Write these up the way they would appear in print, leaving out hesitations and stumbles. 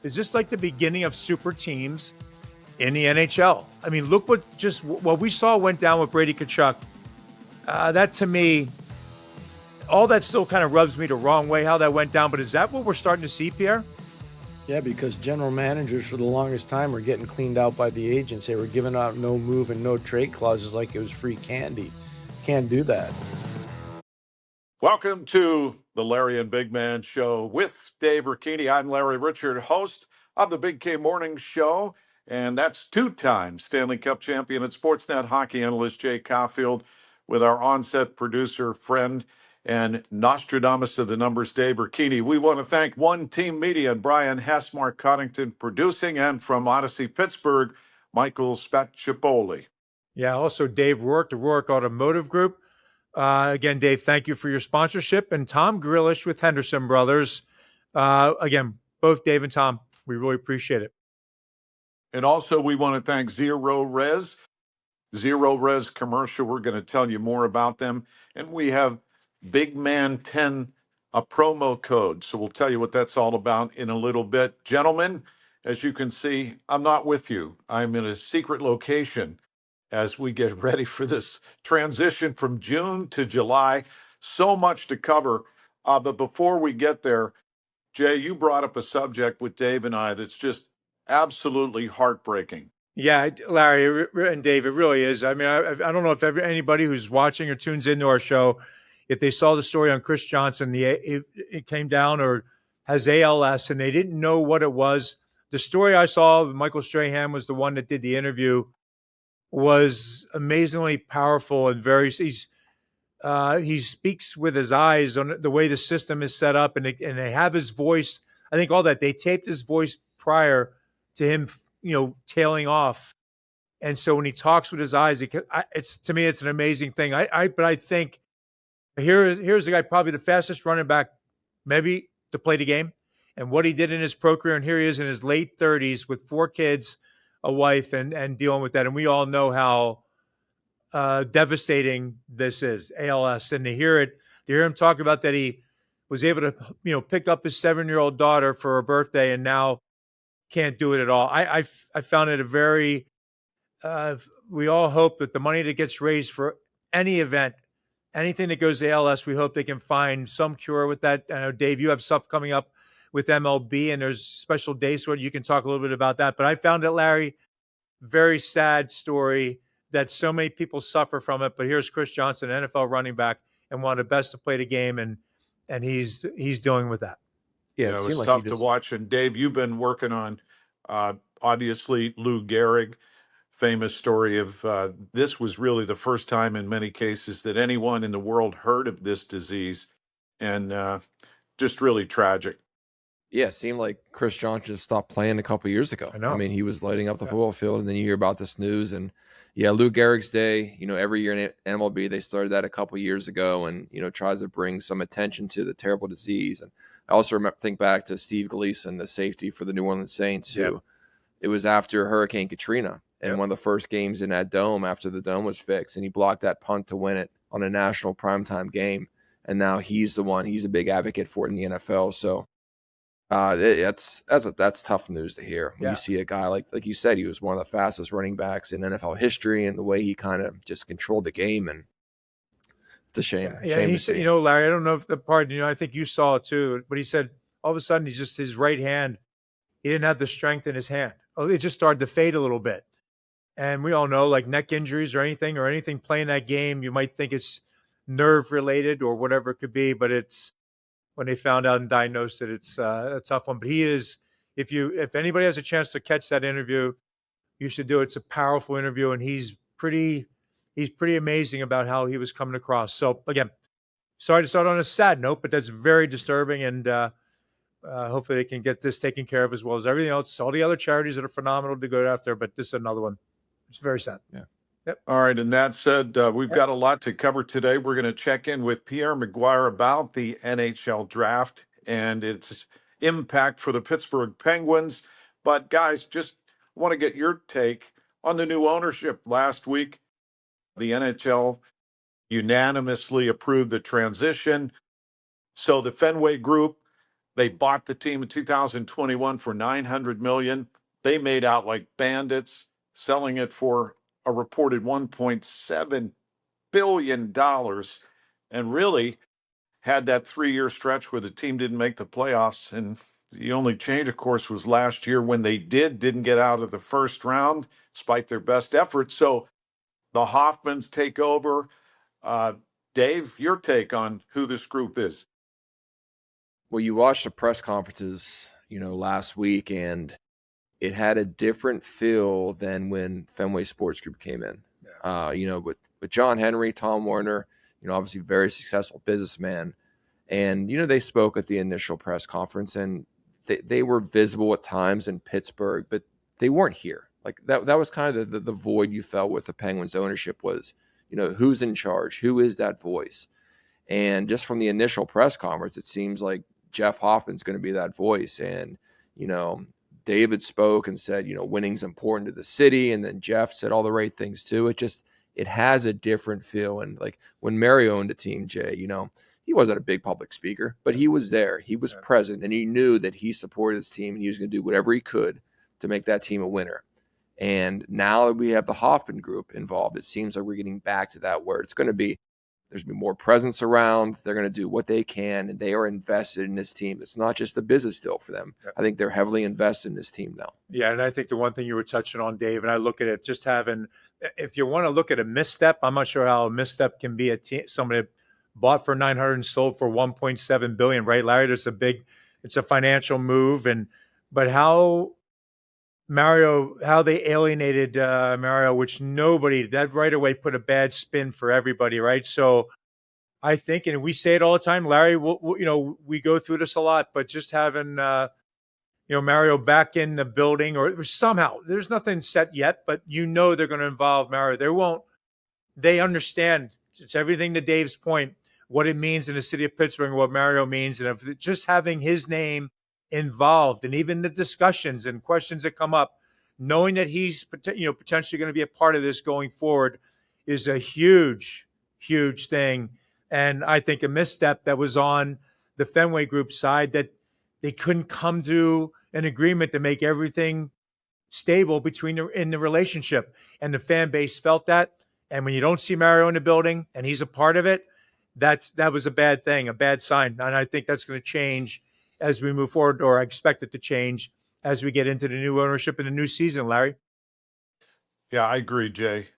Is this like the beginning of super teams in the NHL? I mean, look what we saw went down with Brady Tkachuk. That to me, all that still kind of rubs me the wrong way how that went down. But is that what we're starting to see, Pierre? Yeah, because general managers for the longest time were getting cleaned out by the agents. They were giving out no move and no trade clauses like it was free candy. Can't do that. Welcome to the Larry and Big Man Show with Dave Ricchini. I'm Larry Richard, host of the Big K Morning Show, and that's two-time Stanley Cup champion at Sportsnet hockey analyst Jay Caulfield with our on-set producer, friend, and Nostradamus of the numbers, Dave Ricchini. We want to thank One Team Media and Brian Hess, Mark Coddington producing, and from Odyssey Pittsburgh, Michael Spatchipoli. Yeah, also Dave Rourke, the Rourke Automotive Group. Again, Dave, thank you for your sponsorship. And Tom Grillish with Henderson Brothers. Again, both Dave and Tom, we really appreciate it. And also, we want to thank Zero Res commercial. We're going to tell you more about them. And we have Big Man 10, a promo code. So we'll tell you what that's all about in a little bit. Gentlemen, as you can see, I'm not with you. I'm in a secret location as we get ready for this transition from June to July. So much to cover. But before we get there, Jay, you brought up a subject with Dave and I that's just absolutely heartbreaking. Yeah, Larry and Dave, it really is. I mean, I don't know if anybody who's watching or tunes into our show, if they saw the story on Chris Johnson, it came down or has ALS, and they didn't know what it was. The story I saw, Michael Strahan was the one that did the interview, was amazingly powerful and he speaks with his eyes on the way the system is set up, and they have his voice. I think all that they taped his voice prior to him, tailing off, and so when he talks with his eyes, it's to me it's an amazing thing. But I think here's the guy, probably the fastest running back, maybe to play the game, and what he did in his pro career, and here he is in his late 30s with 4 kids, a wife, and dealing with that, and we all know how devastating this is, ALS, and to hear him talk about that he was able to pick up his 7-year-old daughter for her birthday and now can't do it at all. I found it a very we all hope that the money that gets raised for any event, anything that goes to ALS, we hope they can find some cure with that. I know, Dave, you have stuff coming up with MLB, and there's special days where you can talk a little bit about that. But I found it, Larry, very sad story that so many people suffer from it. But here's Chris Johnson, NFL running back, and one of the best to play the game, and he's dealing with that. Yeah, it was tough to watch. And Dave, you've been working on, obviously, Lou Gehrig, famous story of this was really the first time in many cases that anyone in the world heard of this disease, and just really tragic. Yeah, it seemed like Chris Johnson stopped playing a couple years ago. I mean, he was lighting up the football field, and then you hear about this news. And yeah, Lou Gehrig's Day, every year in MLB, they started that a couple years ago, and, tries to bring some attention to the terrible disease. And I also think back to Steve Gleason, the safety for the New Orleans Saints, who it was after Hurricane Katrina, and one of the first games in that dome after the dome was fixed, and he blocked that punt to win it on a national primetime game. And now he's a big advocate for it in the NFL. So that's tough news to hear when you see a guy like you said, he was one of the fastest running backs in NFL history, and the way he kind of just controlled the game, and it's a shame. Yeah, and he said, Larry, I don't know if the part, I think you saw it too, but he said all of a sudden his right hand, he didn't have the strength in his hand. It just started to fade a little bit. And we all know, like neck injuries or anything playing that game, you might think it's nerve related or whatever it could be, but it's when they found out and diagnosed it, it's a tough one. But he is, if anybody has a chance to catch that interview, you should do it. It's a powerful interview, and he's pretty amazing about how he was coming across. So again, sorry to start on a sad note, but that's very disturbing, and hopefully they can get this taken care of as well as everything else. All the other charities that are phenomenal to go after, but this is another one. It's very sad. Yeah. Yep. All right. And that said, we've got a lot to cover today. We're going to check in with Pierre McGuire about the NHL draft and its impact for the Pittsburgh Penguins. But guys, just want to get your take on the new ownership. Last week, the NHL unanimously approved the transition. So the Fenway Group They bought the team in 2021 for $900 million. They made out like bandits, selling it for a reported $1.7 billion, and really had that 3-year stretch where the team didn't make the playoffs. And the only change, of course, was last year when they didn't get out of the first round despite their best efforts. So the Hoffmans take over. Dave, your take on who this group is? Well, you watched the press conferences, last week, and it had a different feel than when Fenway Sports Group came in. Yeah. With John Henry, Tom Warner, obviously very successful businessman. And, they spoke at the initial press conference, and they were visible at times in Pittsburgh, but they weren't here. Like that was kind of the void you felt with the Penguins ownership was, who's in charge? Who is that voice? And just from the initial press conference, it seems like Jeff Hoffman's going to be that voice. And, David spoke and said, winning's important to the city. And then Jeff said all the right things too. It has a different feel. And like when Mario owned a team, Jay, he wasn't a big public speaker, but he was there. He was present, and he knew that he supported his team, and he was going to do whatever he could to make that team a winner. And now that we have the Hoffman group involved, it seems like we're getting back to that where there's going to be more presence around. They're going to do what they can, and they are invested in this team. It's not just a business deal for them. Yeah. I think they're heavily invested in this team now. Yeah, and I think the one thing you were touching on, Dave, and I look at it just having, if you want to look at a misstep, I'm not sure how a misstep can be somebody bought for $900 and sold for $1.7 billion, right, Larry? It's a financial move, but how they alienated Mario, which that right away put a bad spin for everybody, right? So I think, and we say it all the time, Larry, we go through this a lot, but just having, Mario back in the building or somehow, there's nothing set yet, but they're going to involve Mario. They understand, it's everything to Dave's point, what it means in the city of Pittsburgh and what Mario means. And if just having his name involved and even the discussions and questions that come up, knowing that he's potentially going to be a part of this going forward is a huge, huge thing. And I think a misstep that was on the Fenway Group side, that they couldn't come to an agreement to make everything stable in the relationship. And the fan base felt that. And when you don't see Mario in the building and he's a part of it, that was a bad thing, a bad sign. And I think that's going to change as we move forward, or I expect it to change as we get into the new ownership and the new season, Larry. Yeah, I agree, Jay.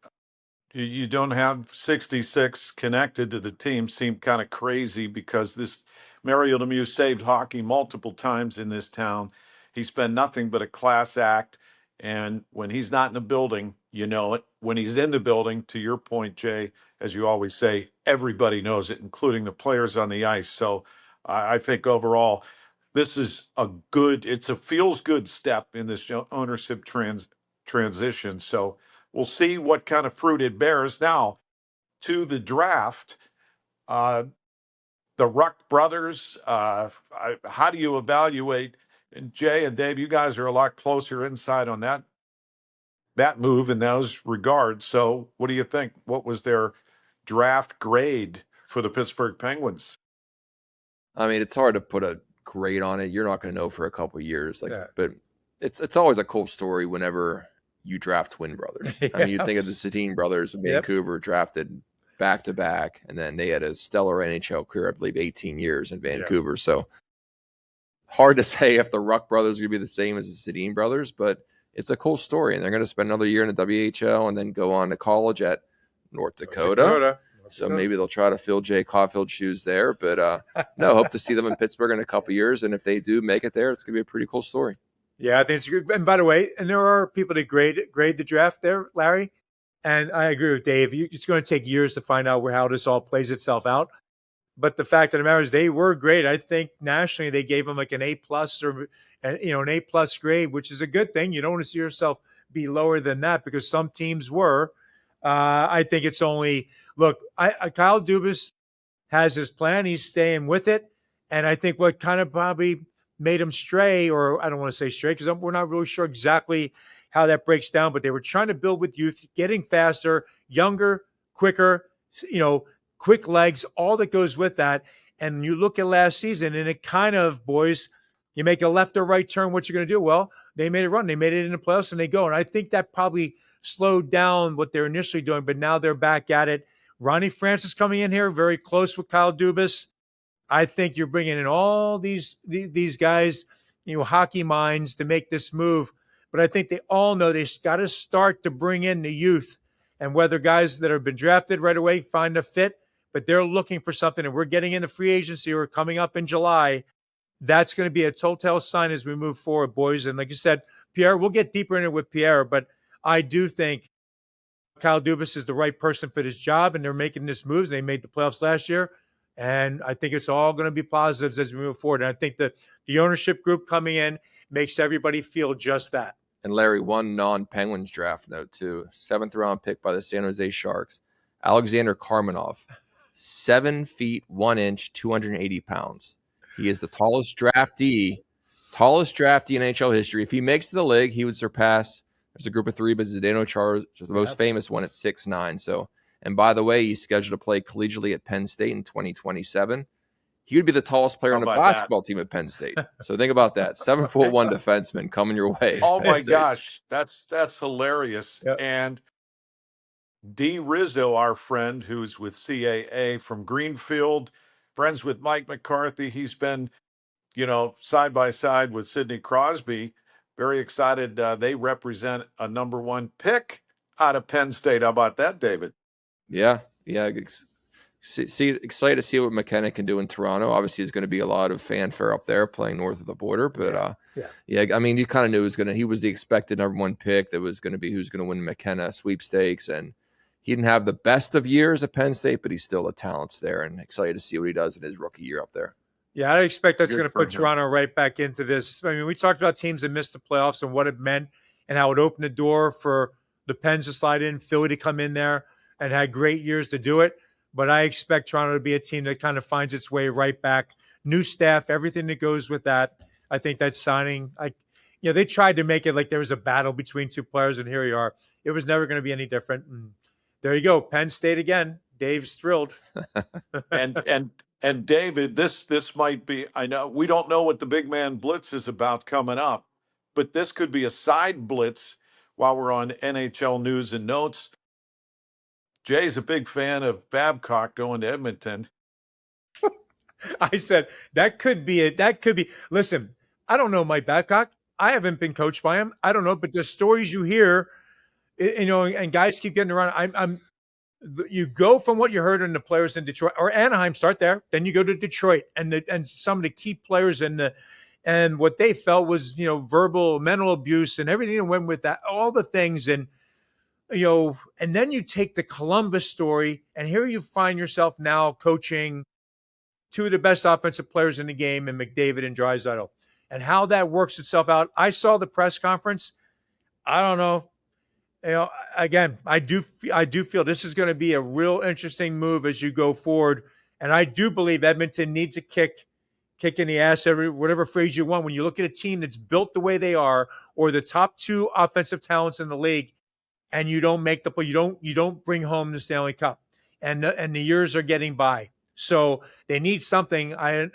You don't have 66 connected to the team. Seemed kind of crazy because this Mario Lemieux saved hockey multiple times in this town. He's been nothing but a class act. And when he's not in the building, you know it. When he's in the building, to your point, Jay, as you always say, everybody knows it, including the players on the ice. So I think overall, this is it's a feels good step in this ownership transition. So we'll see what kind of fruit it bears. Now, to the draft, the Ruck brothers, how do you evaluate? And Jay and Dave, you guys are a lot closer inside on that move in those regards. So what do you think? What was their draft grade for the Pittsburgh Penguins? I mean, it's hard to put a grade on it. You're not going to know for a couple of years. But it's always a cool story whenever you draft twin brothers. Yeah. I mean, you think of the Sedin brothers in Vancouver, drafted back-to-back, and then they had a stellar NHL career, I believe 18 years in Vancouver. Yeah. So hard to say if the Ruck brothers are going to be the same as the Sedin brothers, but it's a cool story. And they're going to spend another year in the WHL and then go on to college at North Dakota. So maybe they'll try to fill Jay Caulfield's shoes there. But no, hope to see them in Pittsburgh in a couple of years. And if they do make it there, it's going to be a pretty cool story. Yeah, I think it's good. And by the way, and there are people that grade the draft there, Larry. And I agree with Dave. It's going to take years to find out how this all plays itself out. But the fact of the matter is, they were great. I think nationally they gave them like an A+ or an A+ grade, which is a good thing. You don't want to see yourself be lower than that because some teams were. I think it's only Kyle Dubas has his plan. He's staying with it, and I think what kind of probably made him stray, or I don't want to say stray because we're not really sure exactly how that breaks down. But they were trying to build with youth, getting faster, younger, quicker. Quick legs, all that goes with that. And you look at last season, and it kind of, boys, you make a left or right turn, what you're going to do? Well, they made a run. They made it in the playoffs, and they go. And I think that probably slowed down what they're initially doing, but now they're back at it. Ronnie Francis coming in here, very close with Kyle Dubas. I think you're bringing in all these guys, hockey minds to make this move. But I think they all know they've got to start to bring in the youth, and whether guys that have been drafted right away find a fit, but they're looking for something, and we're getting into free agency or coming up in July. That's going to be a telltale sign as we move forward, boys. And like you said, Pierre, we'll get deeper in it with Pierre, but I do think Kyle Dubas is the right person for this job, and they're making this moves. They made the playoffs last year, and I think it's all going to be positives as we move forward. And I think that the ownership group coming in makes everybody feel just that. And Larry, one non-Penguins draft note too. 7th round pick by the San Jose Sharks, Alexander Karmenov, 7 feet 1 inch, 280 pounds. He is the tallest draftee in NHL history. If he makes the league, he would surpass. There's a group of 3, but Zdeno Chara is the most famous one at 6'9". So, and by the way, he's scheduled to play collegiately at Penn State in 2027. He would be the tallest player on the basketball team at Penn State. So think about that. 7'1" defenseman coming your way. Oh my gosh, that's hilarious. Yep. And D. Rizzo, our friend who's with CAA from Greenfield, friends with Mike McCarthy. He's been, side by side with Sidney Crosby. Very excited. They represent a number 1 pick out of Penn State. How about that, David? Yeah. Excited to see what McKenna can do in Toronto. Obviously, there's going to be a lot of fanfare up there playing north of the border. But I mean, you kind of knew he was the expected number 1 pick that was going to be who's going to win McKenna sweepstakes. And he didn't have the best of years at Penn State, but he's still the talent's there, and excited to see what he does in his rookie year up there. Yeah, I expect that's going to put Toronto right back into this. I mean, we talked about teams that missed the playoffs and what it meant and how it opened the door for the Pens to slide in, Philly to come in there and had great years to do it. But I expect Toronto to be a team that kind of finds its way right back. New staff, everything that goes with that. I think that signing, they tried to make it like there was a battle between 2 players, and here you are. It was never going to be any different. And there you go, Penn State again. Dave's thrilled. And David, this might be, I know we don't know what the big man blitz is about coming up, but this could be a side blitz while we're on NHL news and notes. Jay's a big fan of Babcock going to Edmonton. I said that could be. Listen, I don't know Mike Babcock. I haven't been coached by him. I don't know, but the stories you hear, and guys keep getting around. You go from what you heard in the players in Detroit or Anaheim, start there. Then you go to Detroit and some of the key players and what they felt was, verbal, mental abuse and everything that went with that, all the things. And then you take the Columbus story, and here you find yourself now coaching 2 of the best offensive players in the game in McDavid and Draisaitl, and how that works itself out. I saw the press conference. I don't know. Again, I do feel this is going to be a real interesting move as you go forward. And I do believe Edmonton needs a kick in the ass, whatever phrase you want. When you look at a team that's built the way they are, or the top 2 offensive talents in the league, and you don't make the play, you don't bring home the Stanley Cup, and the years are getting by. So they need something. I'm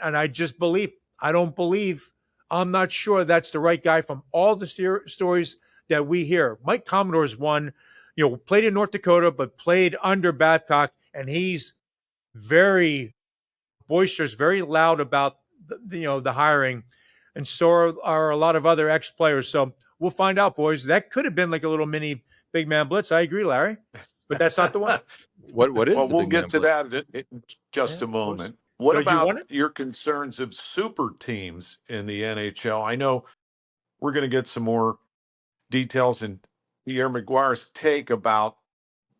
not sure that's the right guy from all the stories that we hear. Mike Commodore's one, played in North Dakota, but played under Babcock, and he's very boisterous, very loud about the hiring, and so are a lot of other ex-players. So we'll find out, boys. That could have been like a little mini big man blitz. I agree, Larry, but that's not the one. What is? Well, we'll get to that in just a moment. What about your concerns of super teams in the NHL? I know we're going to get some more details in Pierre McGuire's take about,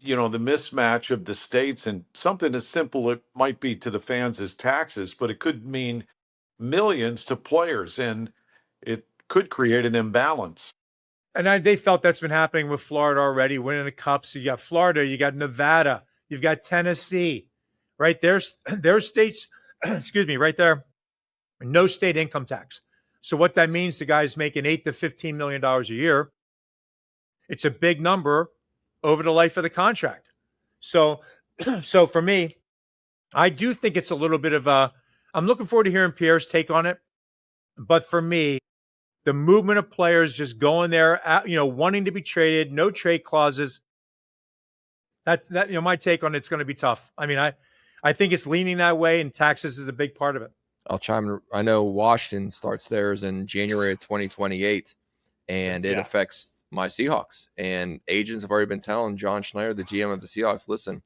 the mismatch of the states, and something as simple it might be to the fans as taxes, but it could mean millions to players, and it could create an imbalance. And they felt that's been happening with Florida already, winning the Cups. You got Florida, you got Nevada, you've got Tennessee, right? There's states, right there, no state income tax. So what that means, the guy's making $8 to $15 million a year. It's a big number over the life of the contract. So for me, I do think it's a little bit of I'm looking forward to hearing Pierre's take on it. But for me, the movement of players just going there, wanting to be traded, no trade clauses. That my take on it's going to be tough. I mean, I think it's leaning that way, and taxes is a big part of it. I'll chime in. I know Washington starts theirs in January of 2028, and it affects my Seahawks. And agents have already been telling John Schneider, the GM of the Seahawks, listen,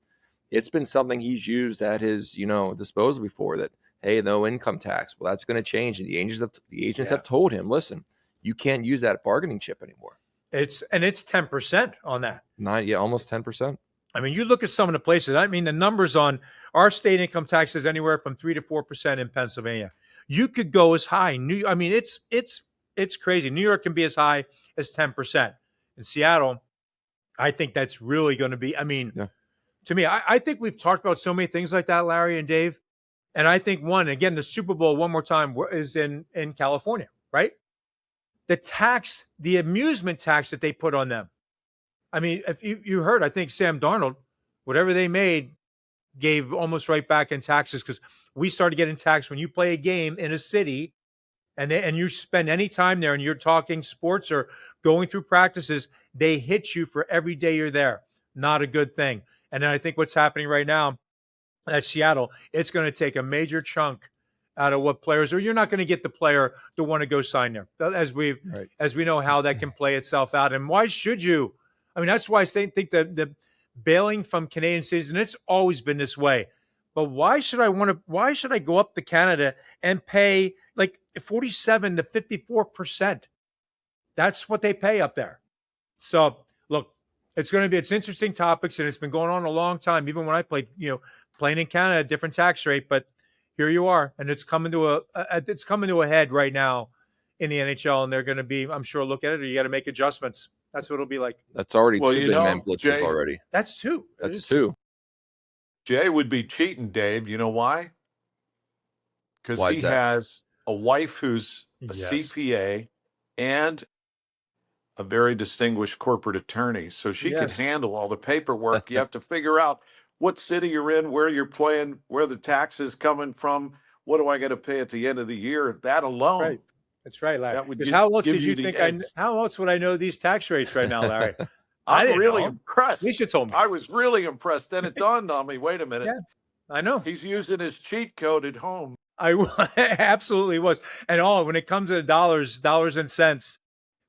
it's been something he's used at his disposal before, that, hey, no income tax. Well, that's going to change. And the agents have told him, listen, you can't use that bargaining chip anymore. It's 10% on that. Almost 10%. I mean, you look at some of the places. I mean, the numbers on our state income tax is anywhere from 3 to 4% in Pennsylvania. You could go as high. It's crazy. New York can be as high as 10%. In Seattle, I think that's really going to be. I mean, to me, I think we've talked about so many things like that, Larry and Dave. And I think the Super Bowl one more time is in California, right? The amusement tax that they put on them. I mean, if you heard, I think Sam Darnold, whatever they made, gave almost right back in taxes, because we started getting taxed when you play a game in a city and you spend any time there and you're talking sports or going through practices, they hit you for every day you're there. Not a good thing. And then I think what's happening right now at Seattle, it's going to take a major chunk out of what players, or you're not going to get the player to want to go sign there, as we know how that can play itself out. And why should you? I mean, that's why I think that the bailing from Canadian citizens, it's always been this way. But why should I go up to Canada and pay like 47 to 54%? That's what they pay up there. So look, it's interesting topics, and it's been going on a long time. Even when I played, playing in Canada, different tax rate, but here you are, and it's coming to a head right now in the NHL, and they're going to be, I'm sure, look at it, or you got to make adjustments. That's what it'll be like. That's already two big man blitzes already. That's two. That's two. Jay would be cheating, Dave. You know why? Because he has a wife who's a CPA and a very distinguished corporate attorney. So she can handle all the paperwork. You have to figure out what city you're in, where you're playing, where the tax is coming from. What do I got to pay at the end of the year? That alone. Right. That's right, Larry. Because how else did you think how else would I know these tax rates right now, Larry? I'm really impressed. At least you told me. I was really impressed. Then it dawned on me, wait a minute. Yeah, I know. He's using his cheat code at home. I absolutely was. And when it comes to dollars and cents,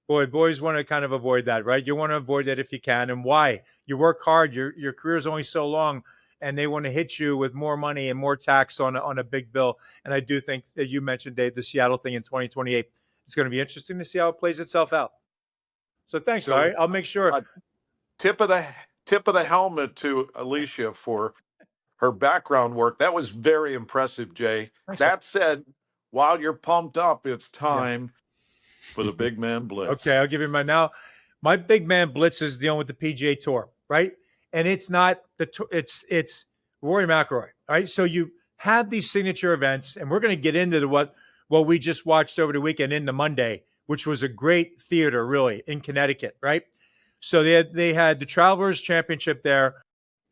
boys want to kind of avoid that, right? You want to avoid that if you can. And why? You work hard. Your career is only so long, and they want to hit you with more money and more tax on a big bill. And I do think that you mentioned, Dave, the Seattle thing in 2028. It's going to be interesting to see how it plays itself out. So thanks, Larry. I'll make sure. Tip of the helmet to Alicia for her background work. That was very impressive, Jay. Thanks, that said, while you're pumped up, it's time for the big man blitz. Okay, I'll give you my big man blitz is dealing with the PGA Tour, right? And it's not it's Rory McIlroy, right? So you have these signature events, and we're going to get into what we just watched over the weekend in the Monday, which was a great theater, really, in Connecticut, right? So they had the Travelers Championship there,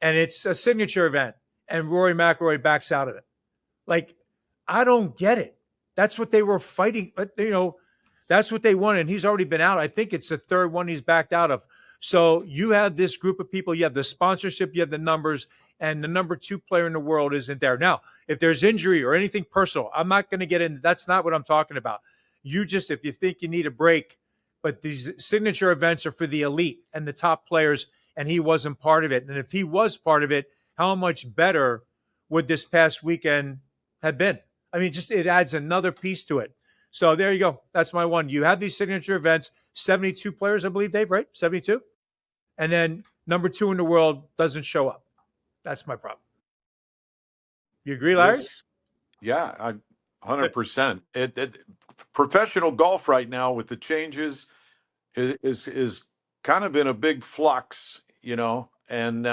and it's a signature event, and Rory McIlroy backs out of it. Like, I don't get it. That's what they were fighting, but that's what they wanted. And he's already been out. I think it's the third one he's backed out of. So you have this group of people, you have the sponsorship, you have the numbers, and the number 2 player in the world isn't there. Now, if there's injury or anything personal, I'm not going to get in. That's not what I'm talking about. If you think you need a break, but these signature events are for the elite and the top players, and he wasn't part of it. And if he was part of it, how much better would this past weekend have been? I mean, it adds another piece to it. So there you go. That's my one. You have these signature events, 72 players, I believe, Dave, right? 72? And then number 2 in the world doesn't show up. That's my problem. You agree, Larry? Yeah, 100%. Professional golf right now with the changes is kind of in a big flux, and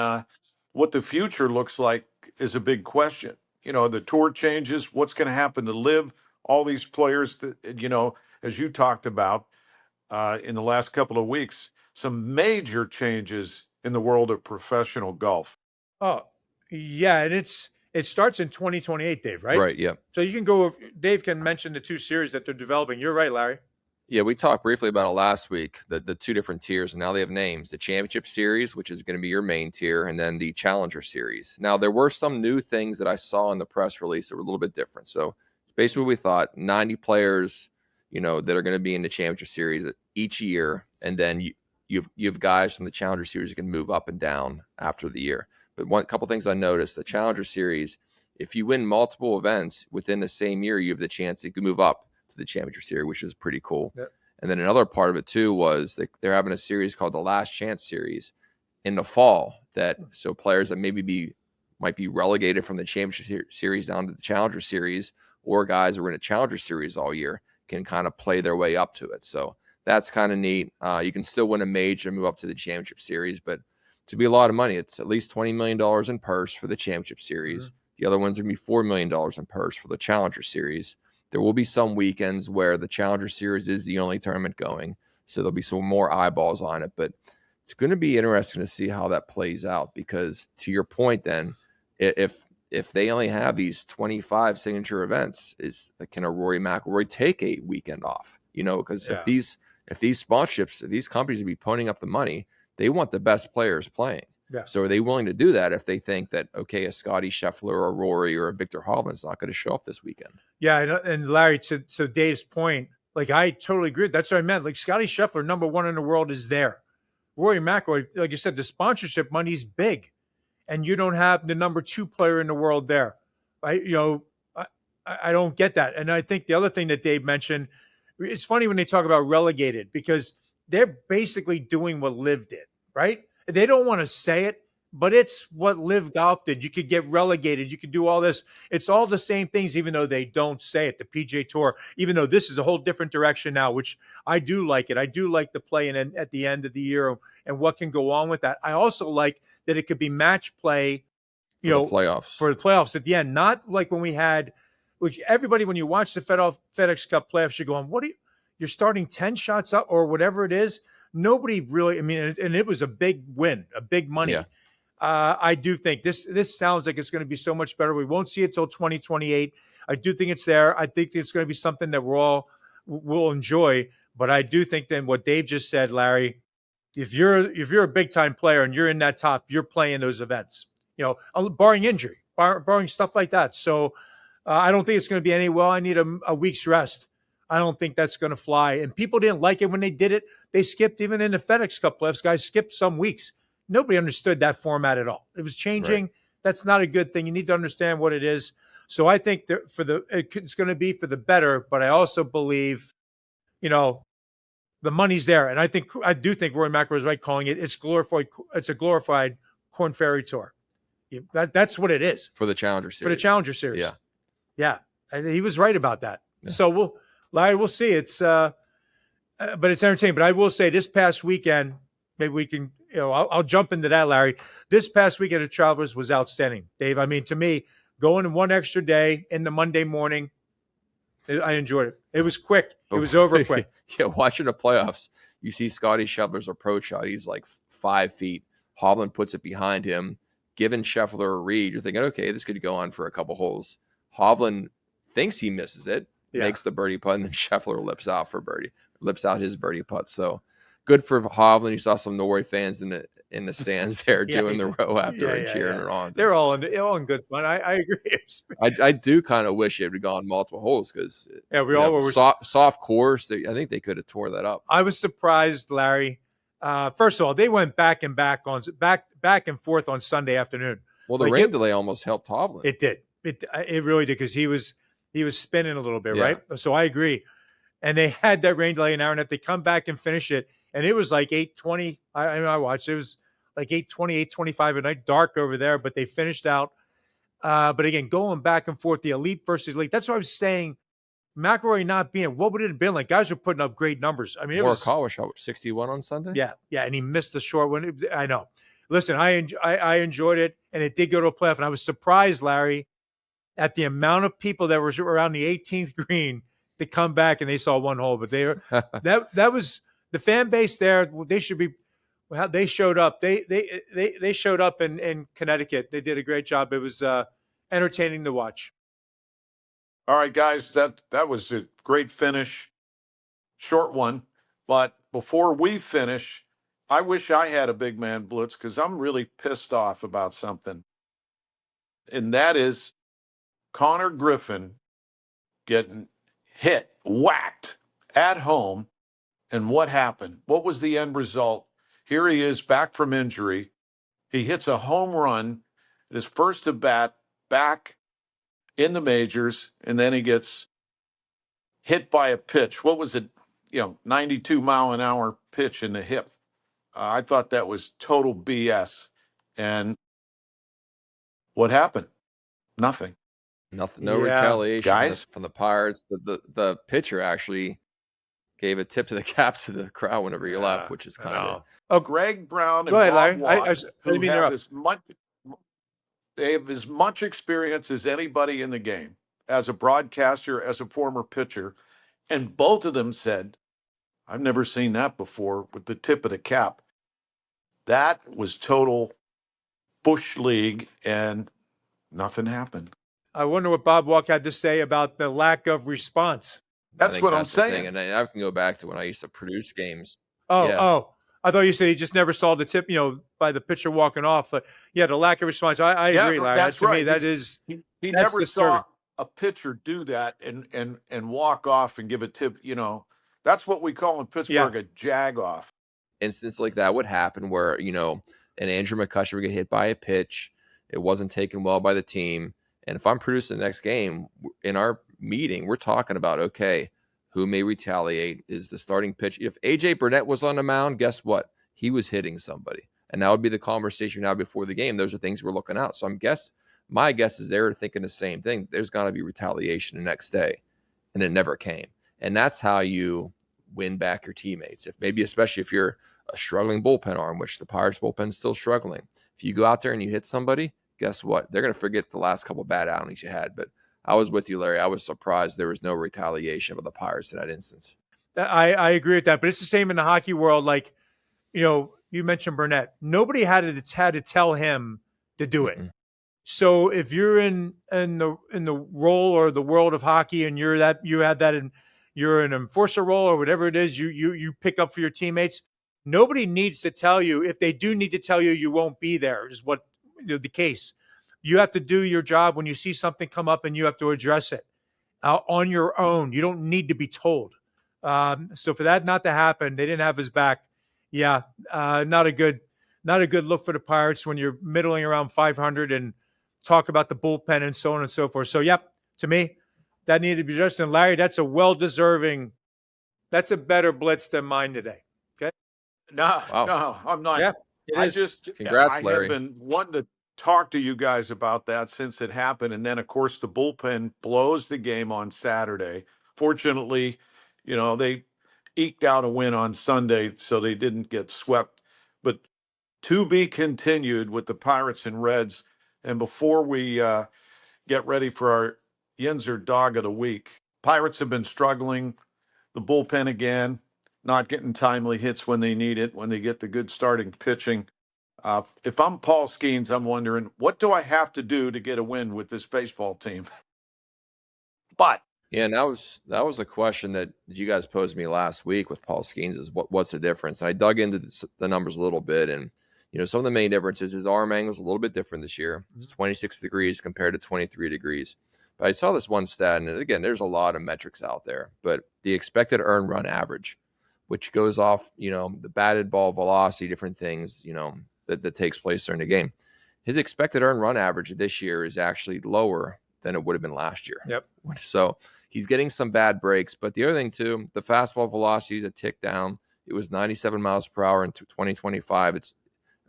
what the future looks like is a big question. The tour changes, what's going to happen to LIV, all these players that, as you talked about in the last couple of weeks, some major changes in the world of professional golf. Oh, yeah, and it starts in 2028, Dave, right? Right. Yeah. So you can go. Dave can mention the 2 series that they're developing. You're right, Larry. Yeah, we talked briefly about it last week, the 2 different tiers, and now they have names. The Championship Series, which is going to be your main tier, and then the Challenger Series. Now, there were some new things that I saw in the press release that were a little bit different. So it's basically what we thought, 90 players, that are going to be in the Championship Series each year, and then you have guys from the Challenger Series that can move up and down after the year. But one couple things I noticed, the Challenger Series, if you win multiple events within the same year, you have the chance you can move up to the Championship Series, which is pretty cool. Yep. And then another part of it too was they're having a series called the Last Chance Series in the fall, so players that might be relegated from the Championship Series down to the Challenger Series, or guys who are in a Challenger Series all year can kind of play their way up to it. So that's kind of neat. You can still win a major and move up to the Championship Series, but to be a lot of money, it's at least $20 million in purse for the Championship Series. Mm-hmm. The other ones are going to be $4 million in purse for the Challenger Series. There will be some weekends where the Challenger Series is the only tournament going, so there'll be some more eyeballs on it. But it's going to be interesting to see how that plays out, because to your point, then if they only have these 25 signature events, can a Rory McIlroy take a weekend off? Because if these sponsorships, if these companies will be ponying up the money, they want the best players playing. Yeah. So are they willing to do that if they think that, okay, a Scotty Scheffler or a Rory or a Victor Hoffman is not going to show up this weekend? Yeah, and Larry, to Dave's point, I totally agree. That's what I meant. Scotty Scheffler, number 1 in the world, is there. Rory McIlroy, like you said, the sponsorship money's big, and you don't have the number 2 player in the world there. I don't get that. And I think the other thing that Dave mentioned, it's funny when they talk about relegated, because they're basically doing what Liv did, right? They don't want to say it, but it's what Liv Golf did. You could get relegated. You could do all this. It's all the same things, even though they don't say it. The PGA Tour, even though this is a whole different direction now, which I do like it. I do like the play in at the end of the year and what can go on with that. I also like that it could be match play, for the playoffs at the end. Not like when we had, which everybody, when you watch the FedEx Cup playoffs, you're going, you're starting 10 shots up or whatever it is. Nobody really, and it was a big win, a big money. Yeah. I do think this sounds like it's going to be so much better. We won't see it till 2028. I do think it's there. I think it's going to be something that we'll enjoy. But I do think then what Dave just said, Larry, if you're a big time player and you're in that top, you're playing those events, barring injury, barring stuff like that. So I don't think it's going to be I need a week's rest. I don't think that's going to fly. And people didn't like it when they did it. They skipped, even in the FedEx Cup playoffs, guys skipped some weeks. Nobody understood that format at all. It was changing. Right. That's not a good thing. You need to understand what it is. So I think that it's going to be for the better, but I also believe, the money's there. And I do think Rory McIlroy is right calling it. It's a glorified Korn Ferry Tour. That's what it is. For the Challenger Series. For the Challenger Series. Yeah. Yeah. He was right about that. Yeah. So Larry, we'll see. It's but it's entertaining. But I will say this past weekend, maybe we can, I'll jump into that, Larry. This past weekend at Travelers was outstanding, Dave. To me, going one extra day in the Monday morning, I enjoyed it. It was quick. It was over quick. Yeah, watching the playoffs, you see Scotty Scheffler's approach shot. He's like 5 feet. Hoffman puts it behind him, giving Scheffler a read. You're thinking, okay, this could go on for a couple holes. Hovland thinks he misses it. Makes the birdie putt, and then Scheffler lips out his birdie putt. So good for Hovland. You saw some Norway fans in the stands there doing the row after and cheering her on. They're all in good fun. I agree. I do kind of wish it would have gone multiple holes, because we all were soft course. I think they could have tore that up. I was surprised, Larry. First of all, they went back and forth on Sunday afternoon. Well, the rain delay almost helped Hovland. It did. It really did, because he was spinning a little bit, right? So I agree. And they had that rain delay an hour, and if they come back and finish it, and it was like 8:20. I watched. It was like 8:20, 8:25 at night, dark over there, but they finished out. But again, going back and forth, the elite versus elite. That's what I was saying. McIlroy not being, what would it have been like? Guys are putting up great numbers. It was Morikawa shot 61 on Sunday. Yeah, and he missed the short one. I know. Listen, I enjoyed it, and it did go to a playoff, and I was surprised, Larry, at the amount of people that were around the 18th green to come back, and they saw one hole. But that was the fan base there. They should be. Well, they showed up. They showed up in Connecticut. They did a great job. It was entertaining to watch. All right, guys, that was a great finish. Short one. But before we finish, I wish I had a big man blitz because I'm really pissed off about something. And that is Connor Griffin getting hit, whacked at home. And what happened? What was the end result? Here he is back from injury. He hits a home run at his first at bat back in the majors, and then he gets hit by a pitch. What was it? 92 mile an hour pitch in the hip. I thought that was total BS. And what happened? Nothing. Nothing. No Yeah. retaliation Guys? from the Pirates. The pitcher actually gave a tip to the cap to the crowd whenever he left, which is kind of Greg Brown and Go ahead, Bob Larry. Watt, I didn't mean to interrupt. they have as much experience as anybody in the game, as a broadcaster, as a former pitcher. And both of them said, I've never seen that before with the tip of the cap. That was total Bush League, and nothing happened. I wonder what Bob Walk had to say about the lack of response. That's what I'm the saying. thing. And I can go back to when I used to produce games. Oh, I thought you said he just never saw the tip, by the pitcher walking off. But yeah, the lack of response. I agree, Larry. That's right. Me, that is he that's never disturbing. saw a pitcher do that and walk off and give a tip. That's what we call in Pittsburgh a jag off. Instance like that would happen where, an Andrew McCutcheon would get hit by a pitch. It wasn't taken well by the team. And if I'm producing the next game, in our meeting, we're talking about, okay, who may retaliate? Is the starting pitch? If A.J. Burnett was on the mound, guess what? He was hitting somebody. And that would be the conversation now before the game. Those are things we're looking at. So my guess is they were thinking the same thing. There's got to be retaliation the next day. And it never came. And that's how you win back your teammates. Especially if you're a struggling bullpen arm, which the Pirates bullpen is still struggling. If you go out there and you hit somebody, guess what? They're going to forget the last couple of bad outings you had. But I was with you, Larry. I was surprised there was no retaliation of the Pirates in that instance. I agree with that. But it's the same in the hockey world. Like, you mentioned Burnett. Nobody had to tell him to do it. Mm-hmm. So if you're in the role or the world of hockey and you're an enforcer role or whatever it is you pick up for your teammates, nobody needs to tell you. If they do need to tell you, you won't be there, is what the case. You have to do your job when you see something come up and you have to address it on your own. You don't need to be told. So for that not to happen, they didn't have his back. Yeah, not a good look for the Pirates when you're middling around 500 and talk about the bullpen and so on and so forth. So, yep, to me, that needed to be addressed. And Larry, that's a better blitz than mine today. Okay. No, I'm not. Yeah, it is. Congrats, Larry. I have been wanting to talk to you guys about that since it happened. And then, of course, the bullpen blows the game on Saturday. Fortunately, they eked out a win on Sunday, so they didn't get swept. But to be continued with the Pirates and Reds. And before we get ready for our Yinzer Dog of the Week, Pirates have been struggling. The bullpen again, not getting timely hits when they need it, when they get the good starting pitching. If I'm Paul Skenes, I'm wondering, what do I have to do to get a win with this baseball team? But yeah, and that was a question that you guys posed me last week with Paul Skenes is what's the difference? And I dug into the numbers a little bit, and some of the main differences, his arm angle is a little bit different this year. It's 26 degrees compared to 23 degrees. But I saw this one stat, and again, there's a lot of metrics out there, but the expected earned run average, which goes off, the batted ball velocity, different things, that takes place during the game. His expected earned run average this year is actually lower than it would have been last year. Yep. So he's getting some bad breaks. But the other thing, too, the fastball velocity is a tick down. It was 97 miles per hour in 2025.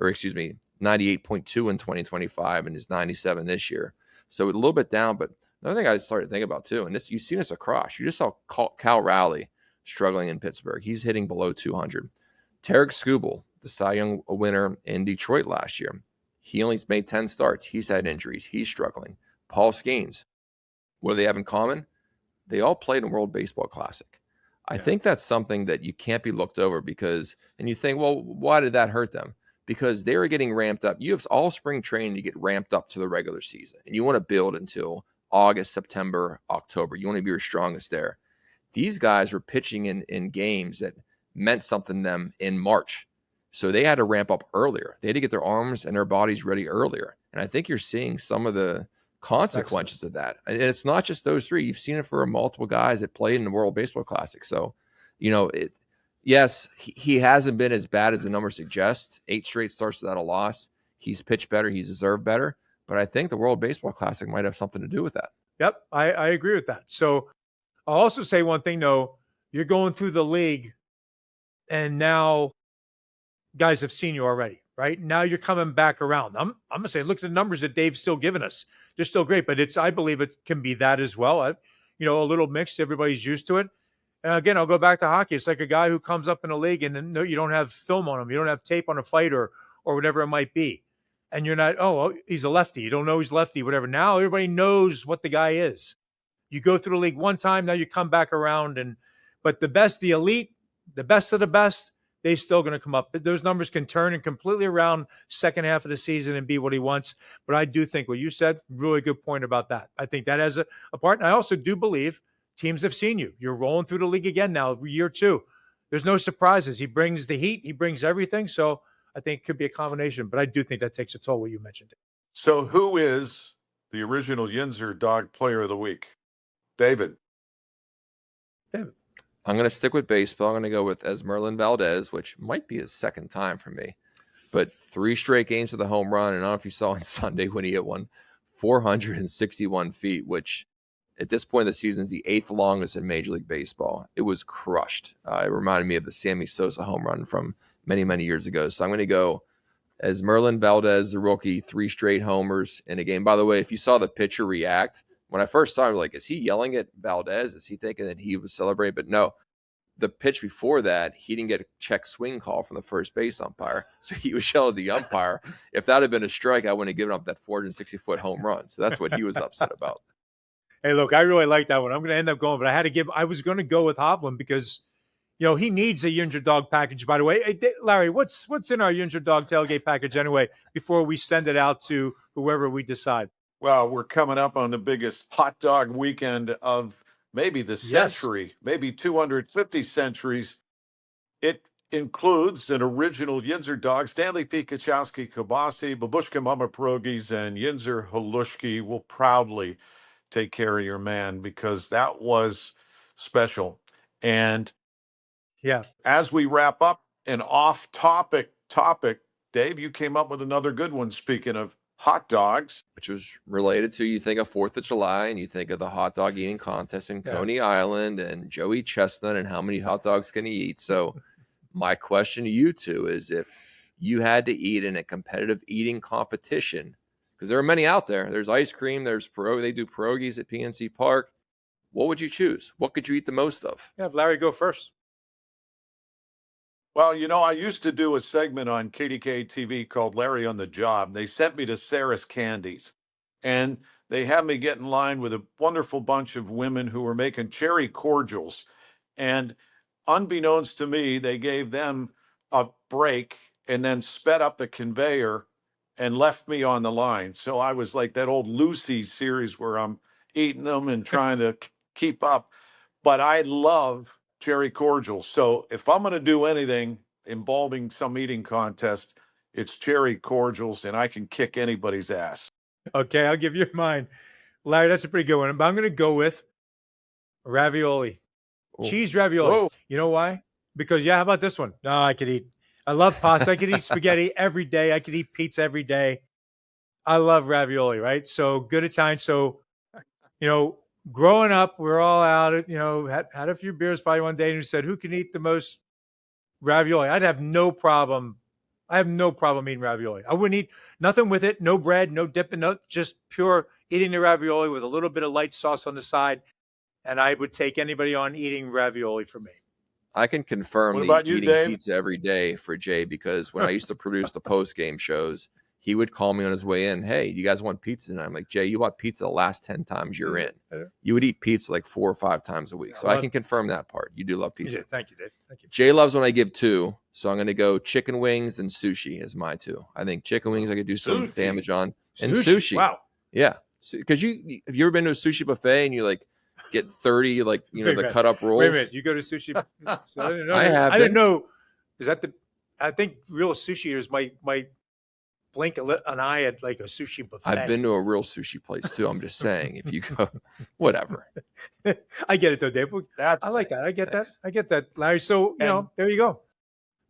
98.2 in 2025 and is 97 this year. So a little bit down. But another thing I started to think about, too, and you've seen this across. You just saw Cal Raleigh struggling in Pittsburgh. He's hitting below 200. Tarek Skubal, the Cy Young winner in Detroit last year, he only made 10 starts. He's had injuries. He's struggling. Paul Skenes, what do they have in common? They all played in World Baseball Classic. I think that's something that you can't be looked over and you think, well, why did that hurt them? because they were getting ramped up. You have all spring training to get ramped up to the regular season, and you want to build until August, September, October. You want to be your strongest there. These guys were pitching in games that meant something to them in March. So they had to ramp up earlier. They had to get their arms and their bodies ready earlier. And I think you're seeing some of the consequences of that. And it's not just those three. You've seen it for multiple guys that played in the World Baseball Classic. So, yes, he hasn't been as bad as the numbers suggest. 8 straight starts without a loss. He's pitched better. He's deserved better. But I think the World Baseball Classic might have something to do with that. Yep, I agree with that. So I'll also say one thing, though. You're going through the league, and now guys have seen you already, right? Now you're coming back around. I'm going to say, look at the numbers that Dave's still giving us. They're still great, but I believe it can be that as well. A little mixed. Everybody's used to it. And again, I'll go back to hockey. It's like a guy who comes up in a league and you don't have film on him. You don't have tape on a fight or whatever it might be. And you're not, he's a lefty. You don't know he's lefty, whatever. Now everybody knows what the guy is. You go through the league one time, now you come back around. But the best, the elite, the best of the best, they're still going to come up. Those numbers can turn and completely around second half of the season and be what he wants. But I do think what you said, really good point about that. I think that has a part. And I also do believe teams have seen you. You're rolling through the league again now, year 2. There's no surprises. He brings the heat. He brings everything. So I think it could be a combination. But I do think that takes a toll, what you mentioned. So who is the original Yinzer Dog Player of the Week? David. I'm going to stick with baseball. I'm going to go with Esmeralda Valdez, which might be his second time for me. But 3 straight games with a home run. And I don't know if you saw on Sunday when he hit one, 461 feet, which at this point of the season is the 8th longest in Major League Baseball. It was crushed. It reminded me of the Sammy Sosa home run from many, many years ago. So I'm going to go Esmeralda Valdez, the rookie, 3 straight homers in a game. By the way, if you saw the pitcher react, when I first saw him, like, is he yelling at Valdez? Is he thinking that he was celebrating? But no, the pitch before that, he didn't get a check swing call from the first base umpire. So he was yelling at the umpire. If that had been a strike, I wouldn't have given up that 460-foot home run. So that's what he was upset about. Hey, look, I really like that one. I'm going to end up going, but I was going to go with Hoffman because, he needs a Yinzer Dog package, by the way. Hey, Larry, what's in our Yinzer Dog tailgate package anyway before we send it out to whoever we decide? Well, we're coming up on the biggest hot dog weekend of maybe the century, maybe 250 centuries. It includes an original Yinzer Dog, Stanley P. Kachowski Kibasi, Babushka Mama Pierogies, and Yinzer Halushki will proudly take care of your man because that was special. And as we wrap up an off-topic topic, Dave, you came up with another good one, speaking of hot dogs. Which was related to, you think of 4th of July and you think of the hot dog eating contest in Coney Island and Joey Chestnut and how many hot dogs can he eat. So my question to you two is, if you had to eat in a competitive eating competition, because there are many out there, there's ice cream, they do pierogies at PNC Park. What would you choose? What could you eat the most of? Yeah, have Larry go first. Well, I used to do a segment on KDK TV called Larry on the Job. They sent me to Sarah's Candies, and they had me get in line with a wonderful bunch of women who were making cherry cordials. And unbeknownst to me, they gave them a break and then sped up the conveyor and left me on the line. So I was like that old Lucy series where I'm eating them and trying to keep up. But I love cherry cordials. So if I'm going to do anything involving some eating contest, it's cherry cordials, and I can kick anybody's ass. Okay, I'll give you mine. Larry, that's a pretty good one. But I'm going to go with ravioli. Ooh. Cheese ravioli. Whoa. You know why? Because, how about this one? No, I love pasta. I could eat spaghetti every day. I could eat pizza every day. I love ravioli, right? So good Italian. So, growing up, we're all out at, had a few beers probably one day and said, who can eat the most ravioli? I'd have no problem. I have no problem eating ravioli. I wouldn't eat nothing with it. No bread, no dipping, just pure eating the ravioli with a little bit of light sauce on the side. And I would take anybody on eating ravioli for me. I can confirm eating Dave? Pizza every day for Jay, because when I used to produce the post-game shows, he would call me on his way in. Hey, you guys want pizza? And I'm like, Jay, you bought pizza the last 10 times you're in. You would eat pizza like 4 or 5 times a week. So I can confirm that part. You do love pizza. Yeah, thank you, Dave. Thank you. Jay loves when I give 2. So I'm going to go chicken wings and sushi as my two. I think chicken wings I could do some damage on. And sushi. Wow. Yeah. Because have you ever been to a sushi buffet and you like get 30 like the cut up rolls? Wait a minute, you go to sushi? So I didn't know. I didn't know. Is that I think real sushi eaters might blink an eye at like a sushi buffet. I've been to a real sushi place too. I'm just saying, if you go, whatever. I get it though, Dave. I like that. I get that. I get that, Larry. So there you go.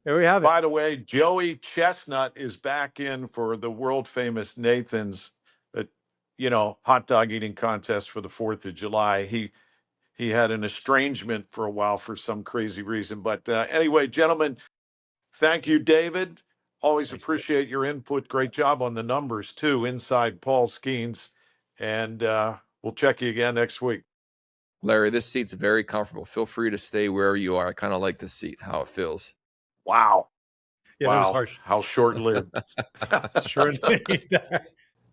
There we have it. By the way, Joey Chestnut is back in for the world famous Nathan's, hot dog eating contest for the 4th of July. He had an estrangement for a while for some crazy reason. But anyway, gentlemen, thank you, David. Always appreciate your input. Great job on the numbers, too, inside Paul Skenes. And we'll check you again next week. Larry, this seat's very comfortable. Feel free to stay wherever you are. I kind of like this seat, how it feels. Wow. Yeah, wow. That was harsh. How short-lived. Short-lived.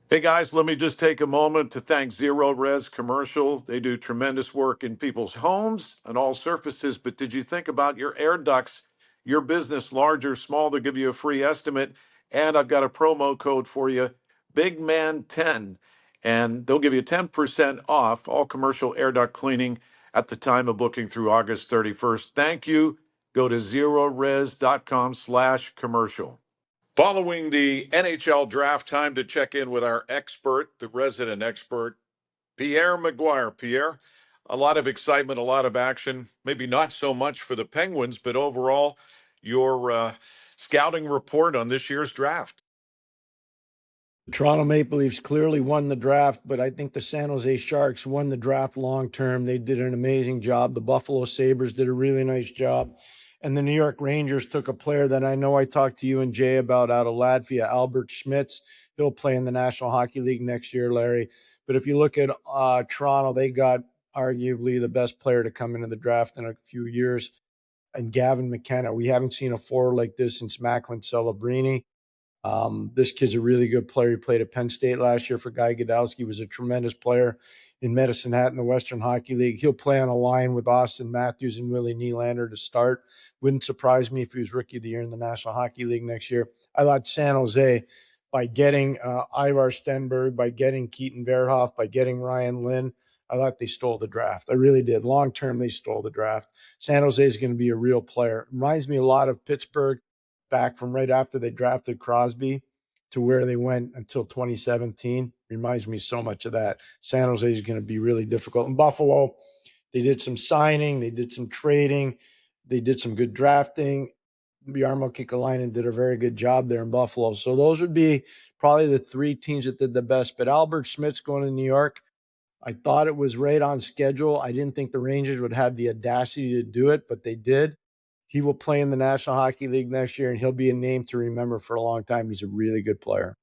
Hey, guys, let me just take a moment to thank Zero Res Commercial. They do tremendous work in people's homes and all surfaces. But did you think about your air ducts, your business, large or small? They'll give you a free estimate. And I've got a promo code for you, Big Man 10. And they'll give you 10% off all commercial air duct cleaning at the time of booking through August 31st. Thank you. Go to zerores.com/commercial. Following the NHL draft, time to check in with our expert, the resident expert, Pierre McGuire. Pierre, a lot of excitement, a lot of action, maybe not so much for the Penguins, but overall, your scouting report on this year's draft. The Toronto Maple Leafs clearly won the draft, but I think the San Jose Sharks won the draft long term. They did an amazing job. The Buffalo Sabres did a really nice job. And the New York Rangers took a player that I know I talked to you and Jay about out of Latvia, Albert Schmitz. He'll play in the National Hockey League next year, Larry. But if you look at Toronto, they got arguably the best player to come into the draft in a few years, and Gavin McKenna. We haven't seen a forward like this since Macklin Celebrini. This kid's a really good player. He played at Penn State last year for Guy Godowski. Was a tremendous player in Medicine Hat in the Western Hockey League. He'll play on a line with Austin Matthews and Willie Nylander to start. Wouldn't surprise me if he was Rookie of the Year in the National Hockey League next year. I thought San Jose, by getting Ivar Stenberg, by getting Keaton Verhoff, by getting Ryan Lynn, I thought they stole the draft. I really did. Long term, they stole the draft. San Jose is going to be a real player. Reminds me a lot of Pittsburgh back from right after they drafted Crosby to where they went until 2017. Reminds me so much of that. San Jose is going to be really difficult. In Buffalo, they did some signing. They did some trading. They did some good drafting. Jarmo Kekalainen did a very good job there in Buffalo. So those would be probably the three teams that did the best. But Albert Schmitz going to New York, I thought it was right on schedule. I didn't think the Rangers would have the audacity to do it, but they did. He will play in the National Hockey League next year, and he'll be a name to remember for a long time. He's a really good player.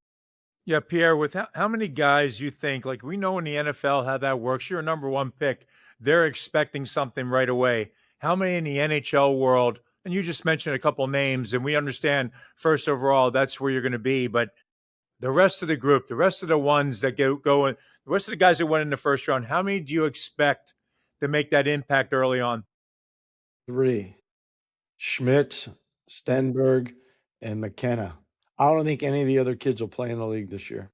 Yeah, Pierre, with how many guys you think, like we know in the NFL how that works, you're a number one pick. They're expecting something right away. How many in the NHL world, and you just mentioned a couple names, and we understand first overall that's where you're going to be, but the rest of the group, the rest of the ones that go in, the rest of the guys that went in the first round, how many do you expect to make that impact early on? 3. Schmitz, Stenberg, and McKenna. I don't think any of the other kids will play in the league this year.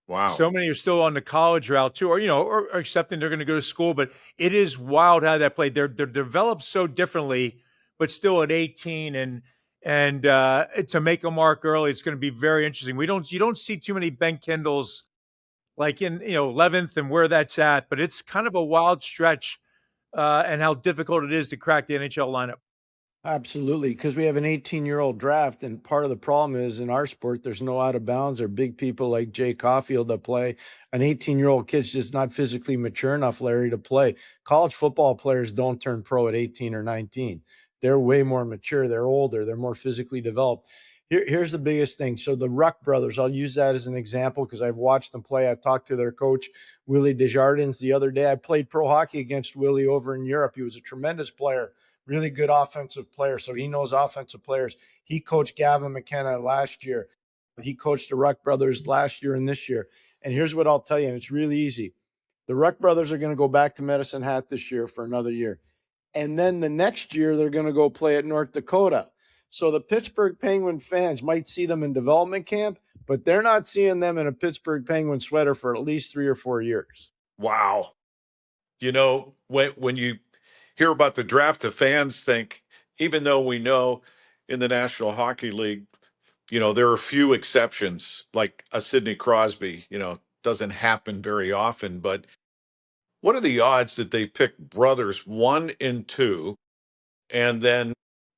Wow. So many are still on the college route too, or accepting they're going to go to school, but it is wild how that played. They're developed so differently, but still at 18 and to make a mark early, it's going to be very interesting. You don't see too many Ben Kindles like in 11th and where that's at, but it's kind of a wild stretch and how difficult it is to crack the NHL lineup. Absolutely, because we have an 18-year-old draft, and part of the problem is in our sport, there's no out of bounds or big people like Jay Caulfield that play. An 18-year-old kid's just not physically mature enough, Larry, to play. College football players don't turn pro at 18 or 19. They're way more mature. They're older. They're more physically developed. Here's the biggest thing. So the Ruck brothers, I'll use that as an example because I've watched them play. I talked to their coach, Willie Desjardins, the other day. I played pro hockey against Willie over in Europe. He was a tremendous player. Really good offensive player, so he knows offensive players. He coached Gavin McKenna last year. He coached the Ruck brothers last year and this year. And here's what I'll tell you, and it's really easy. The Ruck brothers are going to go back to Medicine Hat this year for another year. And then the next year, they're going to go play at North Dakota. So the Pittsburgh Penguin fans might see them in development camp, but they're not seeing them in a Pittsburgh Penguin sweater for at least 3 or 4 years. Wow. When you hear about the draft, the fans think, even though we know in the National Hockey League, there are a few exceptions, like a Sidney Crosby, doesn't happen very often. But what are the odds that they pick brothers 1 and 2, and then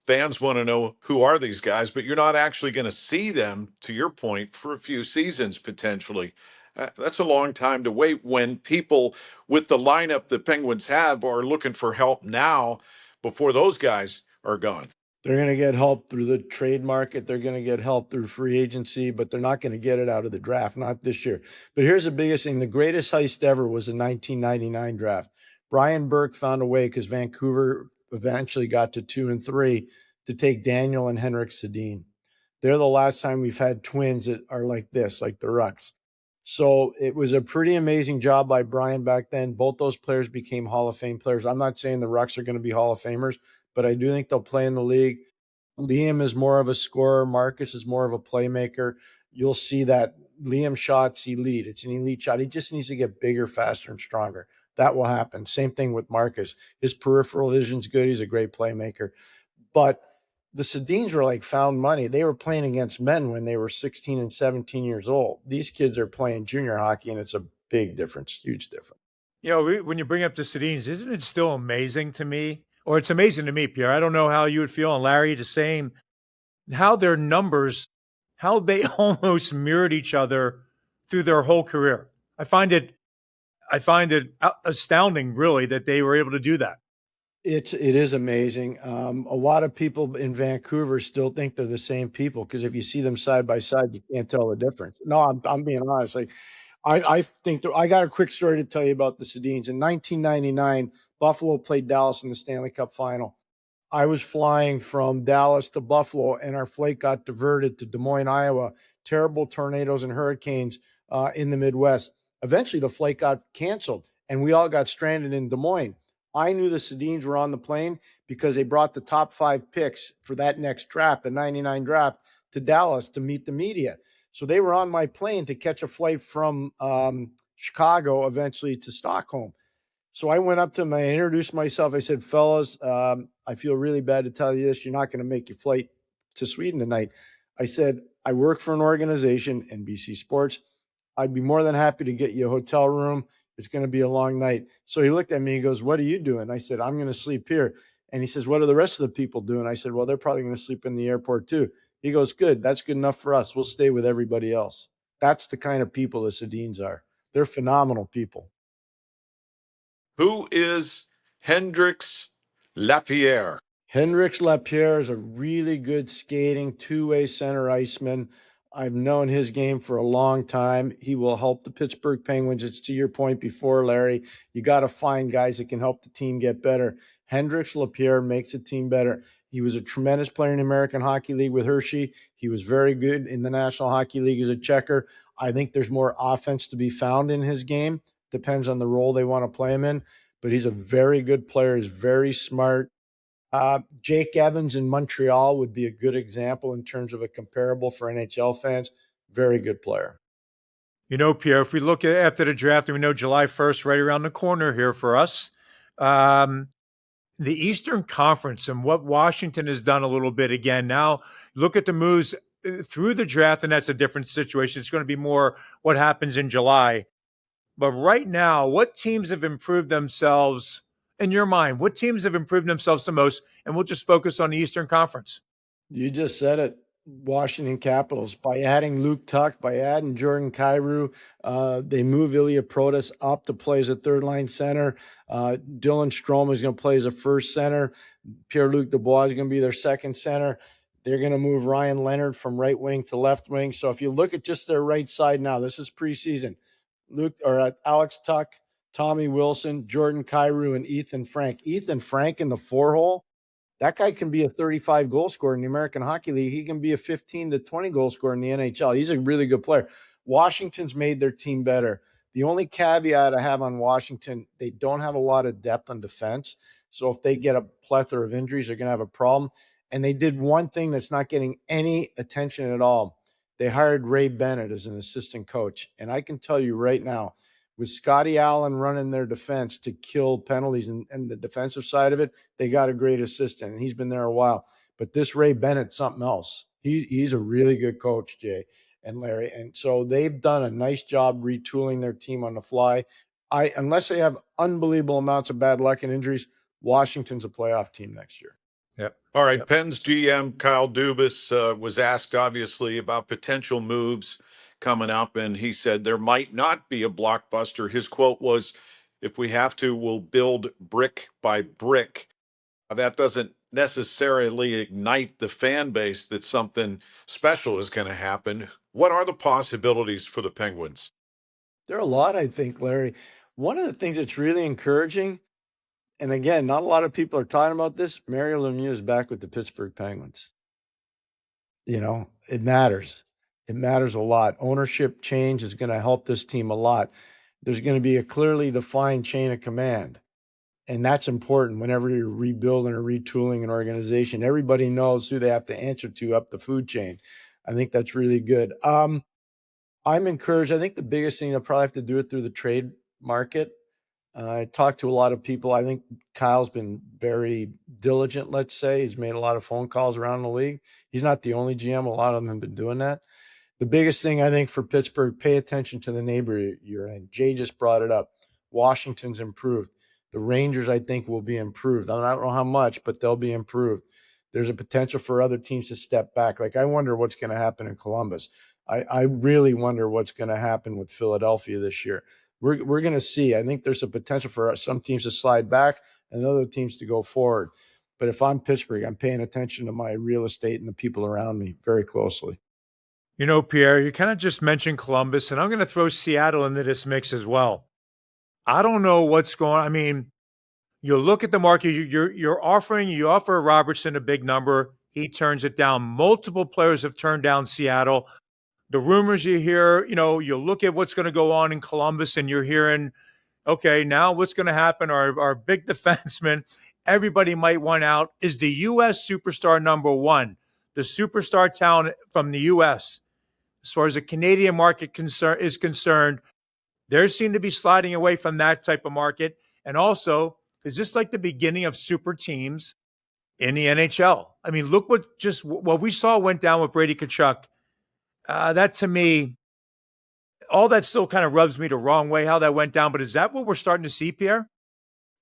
fans want to know who are these guys, but you're not actually going to see them, to your point, for a few seasons potentially. That's a long time to wait when people with the lineup the Penguins have are looking for help now before those guys are gone. They're going to get help through the trade market. They're going to get help through free agency, but they're not going to get it out of the draft, not this year. But here's the biggest thing. The greatest heist ever was the 1999 draft. Brian Burke found a way, because Vancouver eventually got to 2 and 3, to take Daniel and Henrik Sedin. They're the last time we've had twins that are like this, like the Rucks. So it was a pretty amazing job by Brian back then. Both those players became Hall of Fame players. I'm not saying the Rucks are going to be Hall of Famers, but I do think they'll play in the league. Liam is more of a scorer. Marcus is more of a playmaker. You'll see that Liam shot's elite. It's an elite shot. He just needs to get bigger, faster, and stronger. That will happen. Same thing with Marcus. His peripheral vision's good. He's a great playmaker. But the Sedins were like found money. They were playing against men when they were 16 and 17 years old. These kids are playing junior hockey, and it's a big difference, huge difference. When you bring up the Sedins, isn't it still amazing to me? Or it's amazing to me, Pierre. I don't know how you would feel, and Larry, the same, how their numbers, how they almost mirrored each other through their whole career. I find it astounding, really, that they were able to do that. It is amazing. A lot of people in Vancouver still think they're the same people, because if you see them side by side, you can't tell the difference. No, I'm being honest. Like, I think I got a quick story to tell you about the Sedins. In 1999, Buffalo played Dallas in the Stanley Cup final. I was flying from Dallas to Buffalo, and our flight got diverted to Des Moines, Iowa. Terrible tornadoes and hurricanes in the Midwest. Eventually, the flight got canceled, and we all got stranded in Des Moines. I knew the Sedins were on the plane because they brought the top 5 picks for that next draft, the 99 draft, to Dallas to meet the media. So they were on my plane to catch a flight from Chicago, eventually to Stockholm. So I went up to them, I introduced myself. I said, fellas, I feel really bad to tell you this. You're not going to make your flight to Sweden tonight. I said, I work for an organization, NBC Sports. I'd be more than happy to get you a hotel room. It's going to be a long night. So he looked at me, he goes, what are you doing? I said, I'm going to sleep here. And he says, what are the rest of the people doing? I said, well, they're probably going to sleep in the airport too. He goes, good. That's good enough for us. We'll stay with everybody else. That's the kind of people the Sedins are. They're phenomenal people. Who is Hendrix Lapierre? Hendrix Lapierre is a really good skating two-way center iceman. I've known his game for a long time. He will help the Pittsburgh Penguins. It's to your point before, Larry. You got to find guys that can help the team get better. Hendrix Lapierre makes the team better. He was a tremendous player in the American Hockey League with Hershey. He was very good in the National Hockey League as a checker. I think there's more offense to be found in his game. Depends on the role they want to play him in. But he's a very good player. He's very smart. Jake Evans in Montreal would be a good example in terms of a comparable for NHL fans. Very good player. Pierre, if we look at after the draft, and we know July 1st right around the corner here for us, the Eastern Conference and what Washington has done a little bit again. Now, look at the moves through the draft, and that's a different situation. It's going to be more what happens in July. But right now, what teams have improved themselves in your mind? What teams have improved themselves the most? And we'll just focus on the Eastern Conference. You just said it. Washington Capitals, by adding Luke Tuck, by adding Jordan Kyrou, they move Ilya Protas up to play as a third-line center. Dylan Strome is going to play as a first center. Pierre-Luc Dubois is going to be their second center. They're going to move Ryan Leonard from right wing to left wing. So if you look at just their right side now, this is preseason. Alex Tuck, Tommy Wilson, Jordan Kyrou, and Ethan Frank. Ethan Frank in the 4-hole. That guy can be a 35 goal scorer in the American Hockey League. He can be a 15 to 20 goal scorer in the NHL. He's a really good player. Washington's made their team better. The only caveat I have on Washington, they don't have a lot of depth on defense. So if they get a plethora of injuries, they're going to have a problem. And they did one thing that's not getting any attention at all. They hired Ray Bennett as an assistant coach. And I can tell you right now, with Scotty Allen running their defense to kill penalties and the defensive side of it, they got a great assistant, and he's been there a while. But this Ray Bennett's something else. He's a really good coach, Jay and Larry. And so they've done a nice job retooling their team on the fly. Unless they have unbelievable amounts of bad luck and injuries, Washington's a playoff team next year. Yep. All right. Yep. Pens GM Kyle Dubas was asked, obviously, about potential moves coming up, and he said there might not be a blockbuster. His quote was, "If we have to, we'll build brick by brick." That doesn't necessarily ignite the fan base that something special is going to happen. What are the possibilities for the Penguins? There are a lot, I think, Larry. One of the things that's really encouraging, and again, not a lot of people are talking about this, Mario Lemieux is back with the Pittsburgh Penguins. You know, it matters. It matters a lot. Ownership change is going to help this team a lot. There's going to be a clearly defined chain of command. And that's important whenever you're rebuilding or retooling an organization. Everybody knows who they have to answer to up the food chain. I think that's really good. I'm encouraged. I think the biggest thing they'll probably have to do it through the trade market. I talked to a lot of people. I think Kyle's been very diligent, let's say. He's made a lot of phone calls around the league. He's not the only GM. A lot of them have been doing that. The biggest thing, I think, for Pittsburgh, pay attention to the neighbor you're in. Jay just brought it up. Washington's improved. The Rangers, I think, will be improved. I don't know how much, but they'll be improved. There's a potential for other teams to step back. Like, I wonder what's going to happen in Columbus. I really wonder what's going to happen with Philadelphia this year. We're going to see. I think there's a potential for some teams to slide back and other teams to go forward. But if I'm Pittsburgh, I'm paying attention to my real estate and the people around me very closely. You know, Pierre, you kind of just mentioned Columbus, and I'm going to throw Seattle into this mix as well. I don't know what's going on. I mean, you look at the market, you offer Robertson a big number. He turns it down. Multiple players have turned down Seattle. The rumors you hear, you know, you look at what's going to go on in Columbus and you're hearing, okay, now what's going to happen? Our big defenseman, everybody might want out. Is the U.S. superstar number one, the superstar talent from the U.S., as far as the Canadian market is concerned, they seem to be sliding away from that type of market. And also, is this like the beginning of super teams in the NHL? I mean, look what we saw went down with Brady Tkachuk. That to me, all that still kind of rubs me the wrong way how that went down. But is that what we're starting to see, Pierre?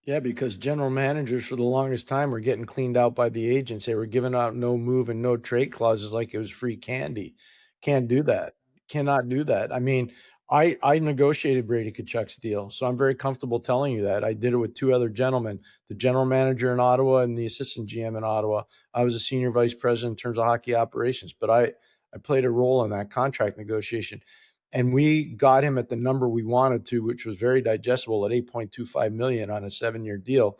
Yeah, because general managers for the longest time were getting cleaned out by the agents. They were giving out no move and no trade clauses like it was free candy. Can't do that. Cannot do that. I mean, I negotiated Brady Tkachuk's deal, so I'm very comfortable telling you that. I did it with two other gentlemen, the general manager in Ottawa and the assistant GM in Ottawa. I was a senior vice president in terms of hockey operations, but I played a role in that contract negotiation. And we got him at the number we wanted to, which was very digestible at $8.25 million on a 7-year deal.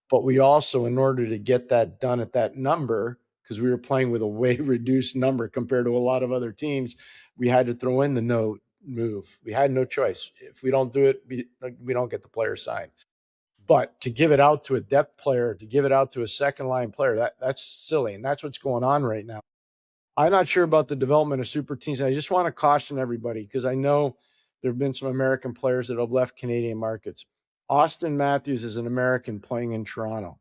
But we also, in order to get that done at that number, because we were playing with a way reduced number compared to a lot of other teams, we had to throw in the no move. We had no choice. If we don't do it, we don't get the player signed. But to give it out to a depth player, to give it out to a second line player, that's silly. And that's what's going on right now. I'm not sure about the development of super teams. I just want to caution everybody because I know there have been some American players that have left Canadian markets. Austin Matthews is an American playing in Toronto.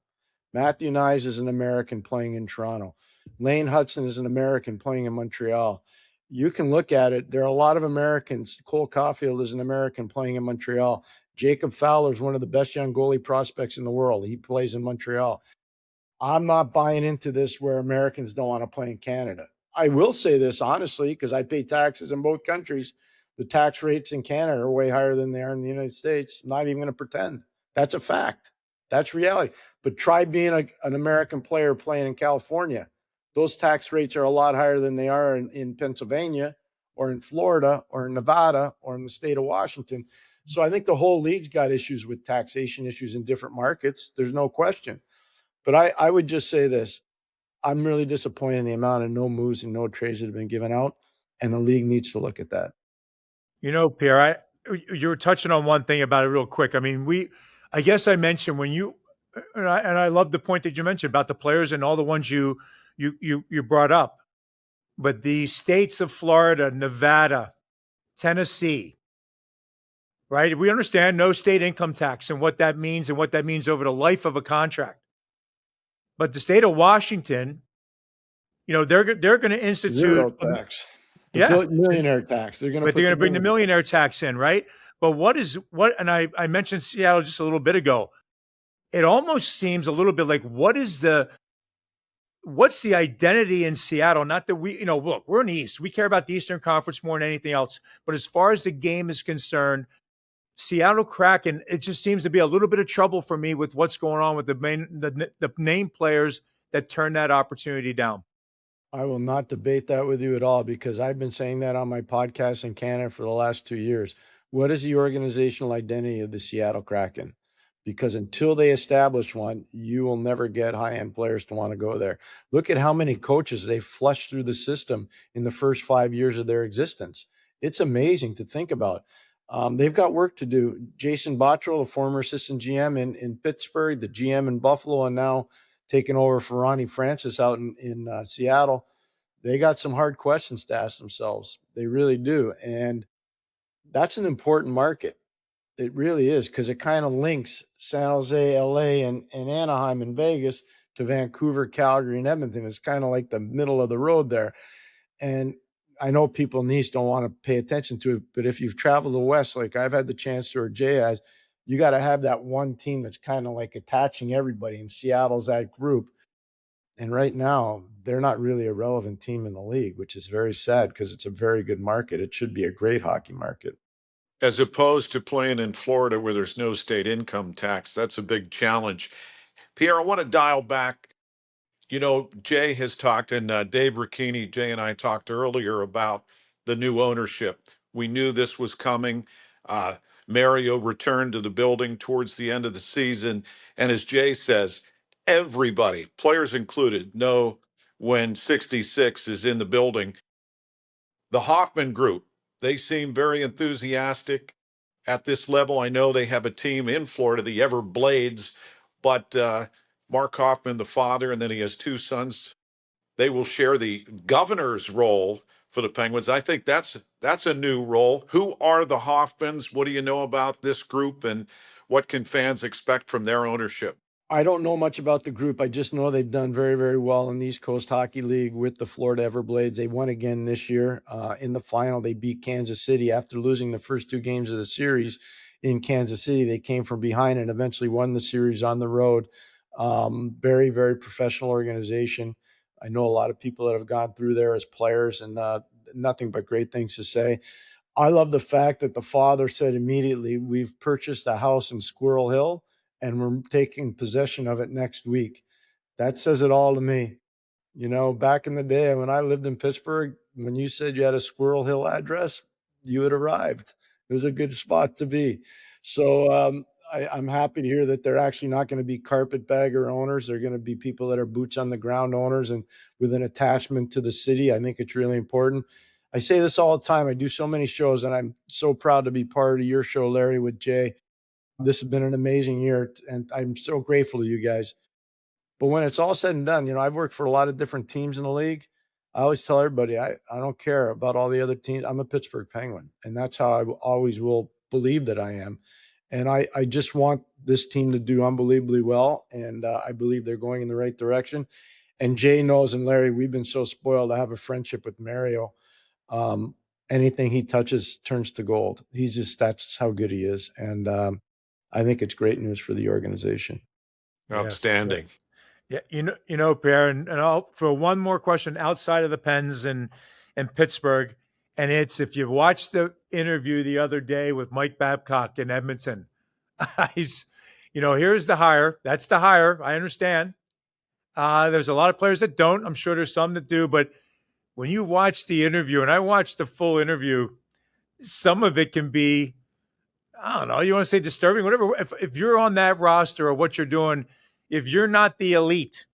Matthew Nyes is an American playing in Toronto. Lane Hudson is an American playing in Montreal. You can look at it. There are a lot of Americans. Cole Caulfield is an American playing in Montreal. Jacob Fowler is one of the best young goalie prospects in the world. He plays in Montreal. I'm not buying into this where Americans don't want to play in Canada. I will say this honestly, because I pay taxes in both countries. The tax rates in Canada are way higher than they are in the United States. I'm not even going to pretend. That's a fact. That's reality. But try being an American player playing in California. Those tax rates are a lot higher than they are in Pennsylvania or in Florida or in Nevada or in the state of Washington. So I think the whole league's got issues with taxation issues in different markets. There's no question. But I would just say this. I'm really disappointed in the amount of no moves and no trades that have been given out, and the league needs to look at that. You know, Pierre, you were touching on one thing about it real quick. I mean, I guess I mentioned when and I love the point that you mentioned about the players and all the ones you brought up. But the states of Florida, Nevada, Tennessee, right? We understand no state income tax and what that means over the life of a contract. But the state of Washington, they're going to institute zero tax. Millionaire tax. They're going to bring the millionaire tax in, right? But and I mentioned Seattle just a little bit ago. It almost seems a little bit like what's the identity in Seattle? Not that look, we're in the East. We care about the Eastern Conference more than anything else. But as far as the game is concerned, Seattle Kraken, it just seems to be a little bit of trouble for me with what's going on with the name players that turn that opportunity down. I will not debate that with you at all, because I've been saying that on my podcast in Canada for the last 2 years. What is the organizational identity of the Seattle Kraken? Because until they establish one, you will never get high-end players to want to go there. Look at how many coaches they flushed through the system in the first 5 years of their existence. It's amazing to think about. They've got work to do. Jason Botterill, the former assistant GM in Pittsburgh, the GM in Buffalo, and now taking over for Ronnie Francis out in Seattle. They got some hard questions to ask themselves. They really do. And that's an important market. It really is, because it kind of links San Jose, LA, and Anaheim and Vegas to Vancouver, Calgary, and Edmonton. It's kind of like the middle of the road there. And I know people in the East don't want to pay attention to it, but if you've traveled the West, like I've had the chance to, or Jay has, you got to have that one team that's kind of like attaching everybody, and Seattle's that group. And right now, they're not really a relevant team in the league, which is very sad, because it's a very good market. It should be a great hockey market. As opposed to playing in Florida where there's no state income tax. That's a big challenge. Pierre, I want to dial back. Jay has talked, and Dave Ricchini, Jay and I talked earlier about the new ownership. We knew this was coming. Mario returned to the building towards the end of the season. And as Jay says, everybody, players included, know when 66 is in the building. The Hoffman group, they seem very enthusiastic at this level. I know they have a team in Florida, the Everblades, but Mark Hoffman, the father, and then he has two sons. They will share the governor's role for the Penguins. I think that's a new role. Who are the Hoffmans? What do you know about this group, and what can fans expect from their ownership? I don't know much about the group. I just know they've done very, very well in the East Coast Hockey League with the Florida Everblades. They won again this year. In the final, they beat Kansas City after losing the first 2 games of the series in Kansas City. They came from behind and eventually won the series on the road. Very, very professional organization. I know a lot of people that have gone through there as players, and nothing but great things to say. I love the fact that the father said immediately, we've purchased a house in Squirrel Hill, and we're taking possession of it next week. That says it all to me. Back in the day when I lived in Pittsburgh, when you said you had a Squirrel Hill address, you had arrived. It was a good spot to be. So I'm happy to hear that they're actually not going to be carpetbagger owners. They're going to be people that are boots on the ground owners and with an attachment to the city. I think it's really important. I say this all the time. I do so many shows, and I'm so proud to be part of your show, Larry, with Jay. This has been an amazing year, and I'm so grateful to you guys. But when it's all said and done, I've worked for a lot of different teams in the league. I always tell everybody, I don't care about all the other teams. I'm a Pittsburgh Penguin, and that's how I always will believe that I am. And I just want this team to do unbelievably well, and I believe they're going in the right direction. And Jay knows, and Larry, we've been so spoiled to have a friendship with Mario. Anything he touches turns to gold. That's how good he is. And I think it's great news for the organization. Outstanding. Yeah, Pierre, and I'll throw one more question outside of the Pens and Pittsburgh, and it's, if you watched the interview the other day with Mike Babcock in Edmonton, here's the hire. That's the hire. I understand. There's a lot of players that don't. I'm sure there's some that do, but when you watch the interview, and I watched the full interview, some of it can be, I don't know, you want to say disturbing, whatever. If you're on that roster or what you're doing, if you're not the elite,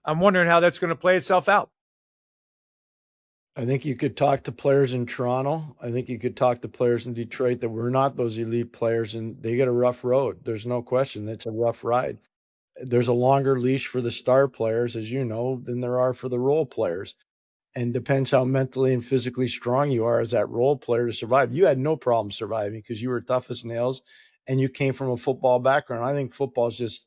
I'm wondering how that's going to play itself out. I think you could talk to players in Toronto. I think you could talk to players in Detroit that were not those elite players, and they get a rough road. There's no question. It's a rough ride. there's a longer leash for the star players, as you know, than there are for the role players. And depends how mentally and physically strong you are as that role player to survive. You had no problem surviving because you were tough as nails and you came from a football background. I think football is just,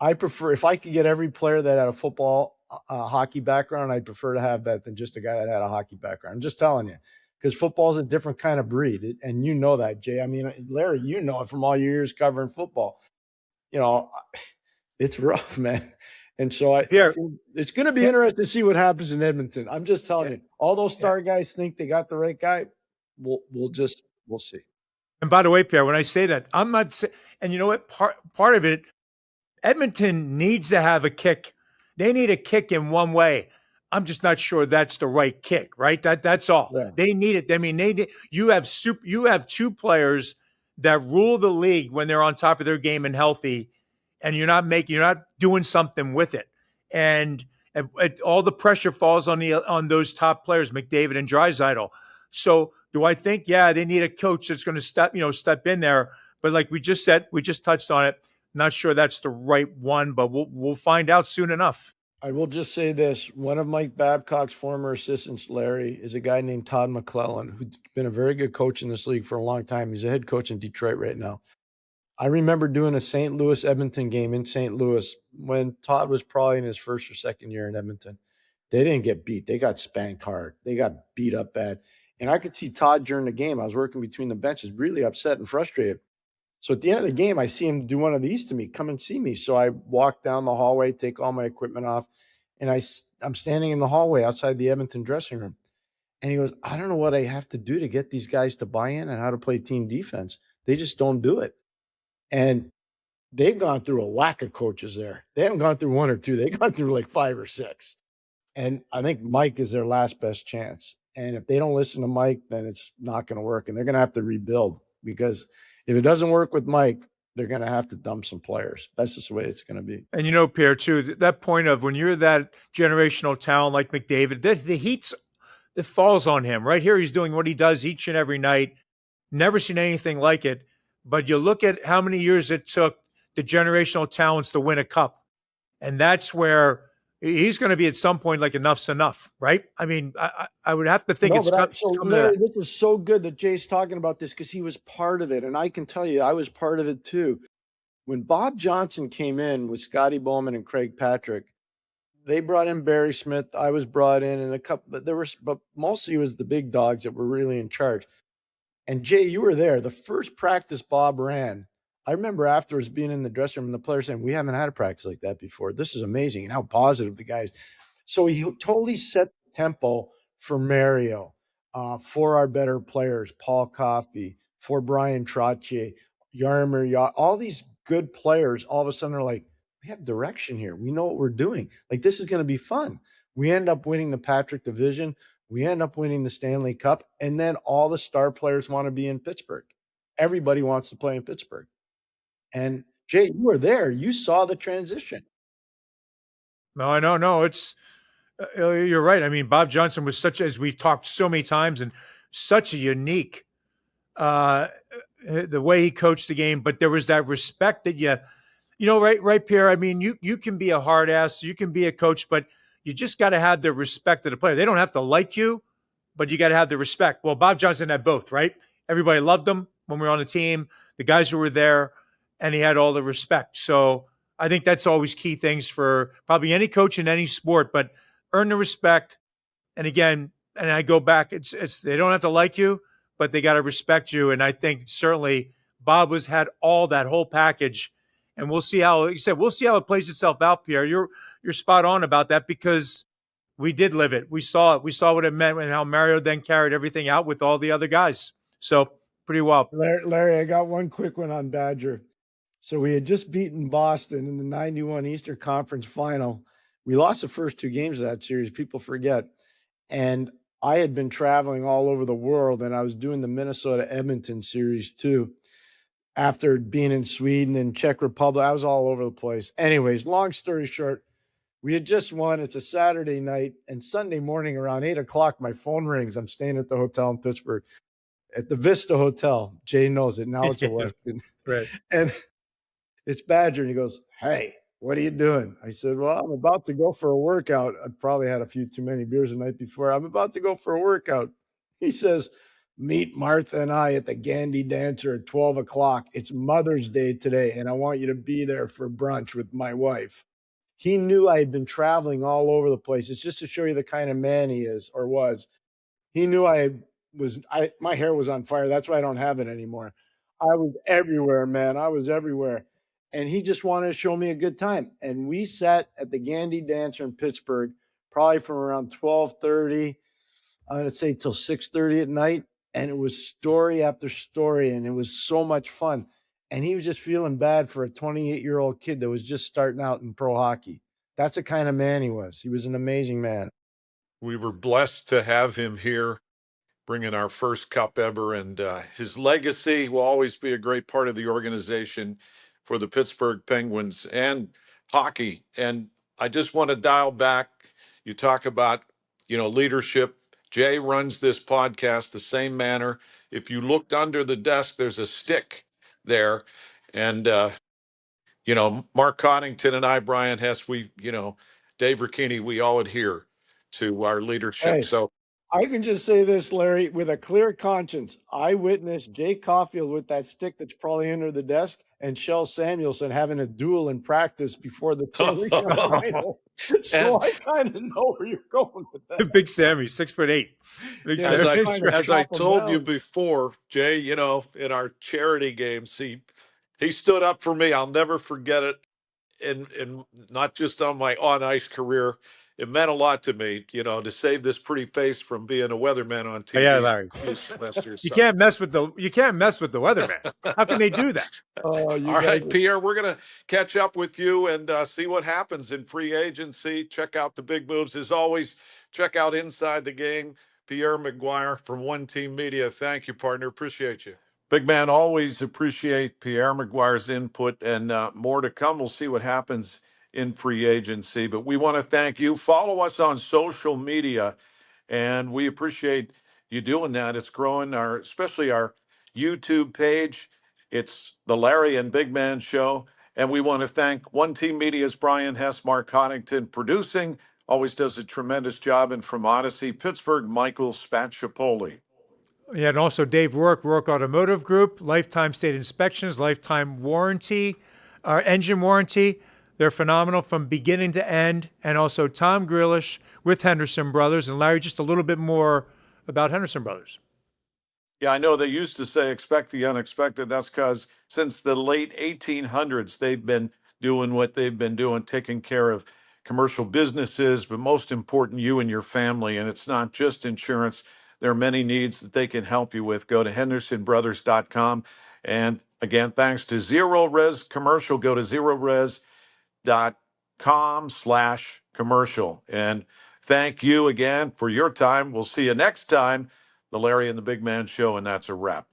I prefer, if I could get every player that had a football, hockey background, I'd prefer to have that than just a guy that had a hockey background. I'm just telling you, because football is a different kind of breed. And you know that, Jay. I mean, Larry, you know it from all your years covering football. You know, it's rough, man. And so it's going to be interesting to see what happens in Edmonton. I'm just telling you, all those star guys think they got the right guy. We'll see. And by the way, Pierre, when I say that, I'm not saying, and you know what, part of it, Edmonton needs to have a kick. They need a kick in one way. I'm just not sure that's the right kick, right? That's all. Yeah. They need it. I mean, you have two players that rule the league when they're on top of their game and healthy, and you're not doing something with it. And all the pressure falls on those top players, McDavid and Draisaitl. So do I think, they need a coach that's going to step in there. But like we just said, we just touched on it. Not sure that's the right one, but we'll find out soon enough. I will just say this. One of Mike Babcock's former assistants, Larry, is a guy named Todd McClellan, who's been a very good coach in this league for a long time. He's a head coach in Detroit right now. I remember doing a St. Louis-Edmonton game in St. Louis when Todd was probably in his first or second year in Edmonton. They didn't get beat. They got spanked hard. They got beat up bad. And I could see Todd during the game. I was working between the benches, really upset and frustrated. So at the end of the game, I see him do one of these to me, come and see me. So I walk down the hallway, take all my equipment off, and I'm standing in the hallway outside the Edmonton dressing room. And he goes, I don't know what I have to do to get these guys to buy in and how to play team defense. They just don't do it. And they've gone through a whack of coaches there. They haven't gone through one or two. They've gone through like 5 or 6. And I think Mike is their last best chance. And if they don't listen to Mike, then it's not going to work. And they're going to have to rebuild, because if it doesn't work with Mike, they're going to have to dump some players. That's just the way it's going to be. And Pierre, too, that point of when you're that generational talent like McDavid, the heat, it falls on him. Right here, he's doing what he does each and every night. Never seen anything like it. But you look at how many years it took the generational talents to win a cup. And that's where he's going to be at some point like enough's enough, right? I mean, I would have to think Larry, this is so good that Jay's talking about this, because he was part of it. And I can tell you, I was part of it too. When Bob Johnson came in with Scotty Bowman and Craig Patrick, they brought in Barry Smith. I was brought in, and a couple, but mostly it was the big dogs that were really in charge. And Jay, you were there. The first practice Bob ran, I remember afterwards being in the dressing room and the players saying, we haven't had a practice like that before. This is amazing. And how positive the guys. So he totally set the tempo for Mario, for our better players, Paul Coffey, for Brian Trottier, Yarmer, all these good players. All of a sudden are like, we have direction here. We know what we're doing. Like, this is going to be fun. We end up winning the Patrick Division. We end up winning the Stanley Cup, and then all the star players want to be in Pittsburgh. Everybody wants to play in Pittsburgh. And Jay, you were there. You saw the transition. No, I know. No, it's you're right. I mean, Bob Johnson was as we've talked so many times, and such a unique the way he coached the game. But there was that respect that right, Pierre. I mean, you can be a hard ass, you can be a coach, but you just got to have the respect of the player. They don't have to like you, but you got to have the respect. Well, Bob Johnson had both, right? Everybody loved him when we were on the team, the guys who were there, and he had all the respect. So I think that's always key things for probably any coach in any sport, but earn the respect. And again, and I go back, it's they don't have to like you, but they got to respect you. And I think certainly Bob had all that whole package. And we'll see how, like you said, we'll see how it plays itself out, Pierre. You're spot on about that, because we did live it. We saw it. We saw what it meant and how Mario then carried everything out with all the other guys. So pretty well. Larry, I got one quick one on Badger. So we had just beaten Boston in the 91 Eastern Conference Final. We lost the first 2 games of that series. People forget. And I had been traveling all over the world, and I was doing the Minnesota Edmonton series too. After being in Sweden and Czech Republic, I was all over the place. Anyways, long story short, we had just won. It's a Saturday night, and Sunday morning around 8:00, my phone rings. I'm staying at the hotel in Pittsburgh, at the Vista Hotel. Jay knows it. Now it's a Westin. Right. And it's Badger, and he goes, hey, what are you doing? I said, well, I'm about to go for a workout. I probably had a few too many beers the night before. I'm about to go for a workout. He says, meet Martha and I at the Gandy Dancer at 12 o'clock. It's Mother's Day today, and I want you to be there for brunch with my wife. He knew I had been traveling all over the place. It's just to show you the kind of man he is or was. He knew my hair was on fire. That's why I don't have it anymore. I was everywhere, man. I was everywhere. And he just wanted to show me a good time. And we sat at the Gandy Dancer in Pittsburgh, probably from around 12:30, I'm going to say till 6:30 at night. And it was story after story. And it was so much fun. And he was just feeling bad for a 28-year-old kid that was just starting out in pro hockey. That's the kind of man he was. He was an amazing man. We were blessed to have him here, bringing our first cup ever, and his legacy will always be a great part of the organization for the Pittsburgh Penguins and hockey. And I just want to dial back. You talk about, leadership. Jay runs this podcast the same manner. If you looked under the desk, there's a stick there. And, Mark Connington and I, Brian Hess, Dave Ricchini, we all adhere to our leadership. Hey. So I can just say this, Larry, with a clear conscience. I witnessed Jay Caulfield with that stick that's probably under the desk and Shel Samuelson having a duel in practice before the Stanley Cup final. So I kind of know where you're going with that. Big Sammy, 6'8". Big Yeah, Sammy. as I chop 'em told you down. before, Jay, in our charity games, he stood up for me. I'll never forget it. And not just on my on ice career. It meant a lot to me, to save this pretty face from being a weatherman on TV. Yeah, Larry. You can't mess with the weatherman. How can they do that? Oh, All right, Pierre, we're going to catch up with you and see what happens in free agency. Check out the big moves. As always, check out Inside the Game. Pierre McGuire from One Team Media. Thank you, partner. Appreciate you. Big man, always appreciate Pierre McGuire's input, and more to come. We'll see what happens in free agency. But we want to thank you. Follow us on social media, and we appreciate you doing that. It's growing, especially our YouTube page. It's the Larry and Big Man Show. And we want to thank One Team Media's Brian Hess, Mark Connington, producing. Always does a tremendous job. And from Odyssey, Pittsburgh, Michael Spatchapoli. Yeah, and also Dave Ruck Automotive Group, lifetime state inspections, lifetime warranty, engine warranty. They're phenomenal from beginning to end. And also Tom Grillish with Henderson Brothers. And Larry, just a little bit more about Henderson Brothers. Yeah, I know they used to say expect the unexpected. That's because since the late 1800s, they've been doing what they've been doing, taking care of commercial businesses, but most important, you and your family. And it's not just insurance. There are many needs that they can help you with. Go to hendersonbrothers.com. And again, thanks to Zero Res Commercial, go to zerores.com/commercial. And thank you again for your time. We'll see you next time. The Larry and the Big Man Show, and that's a wrap.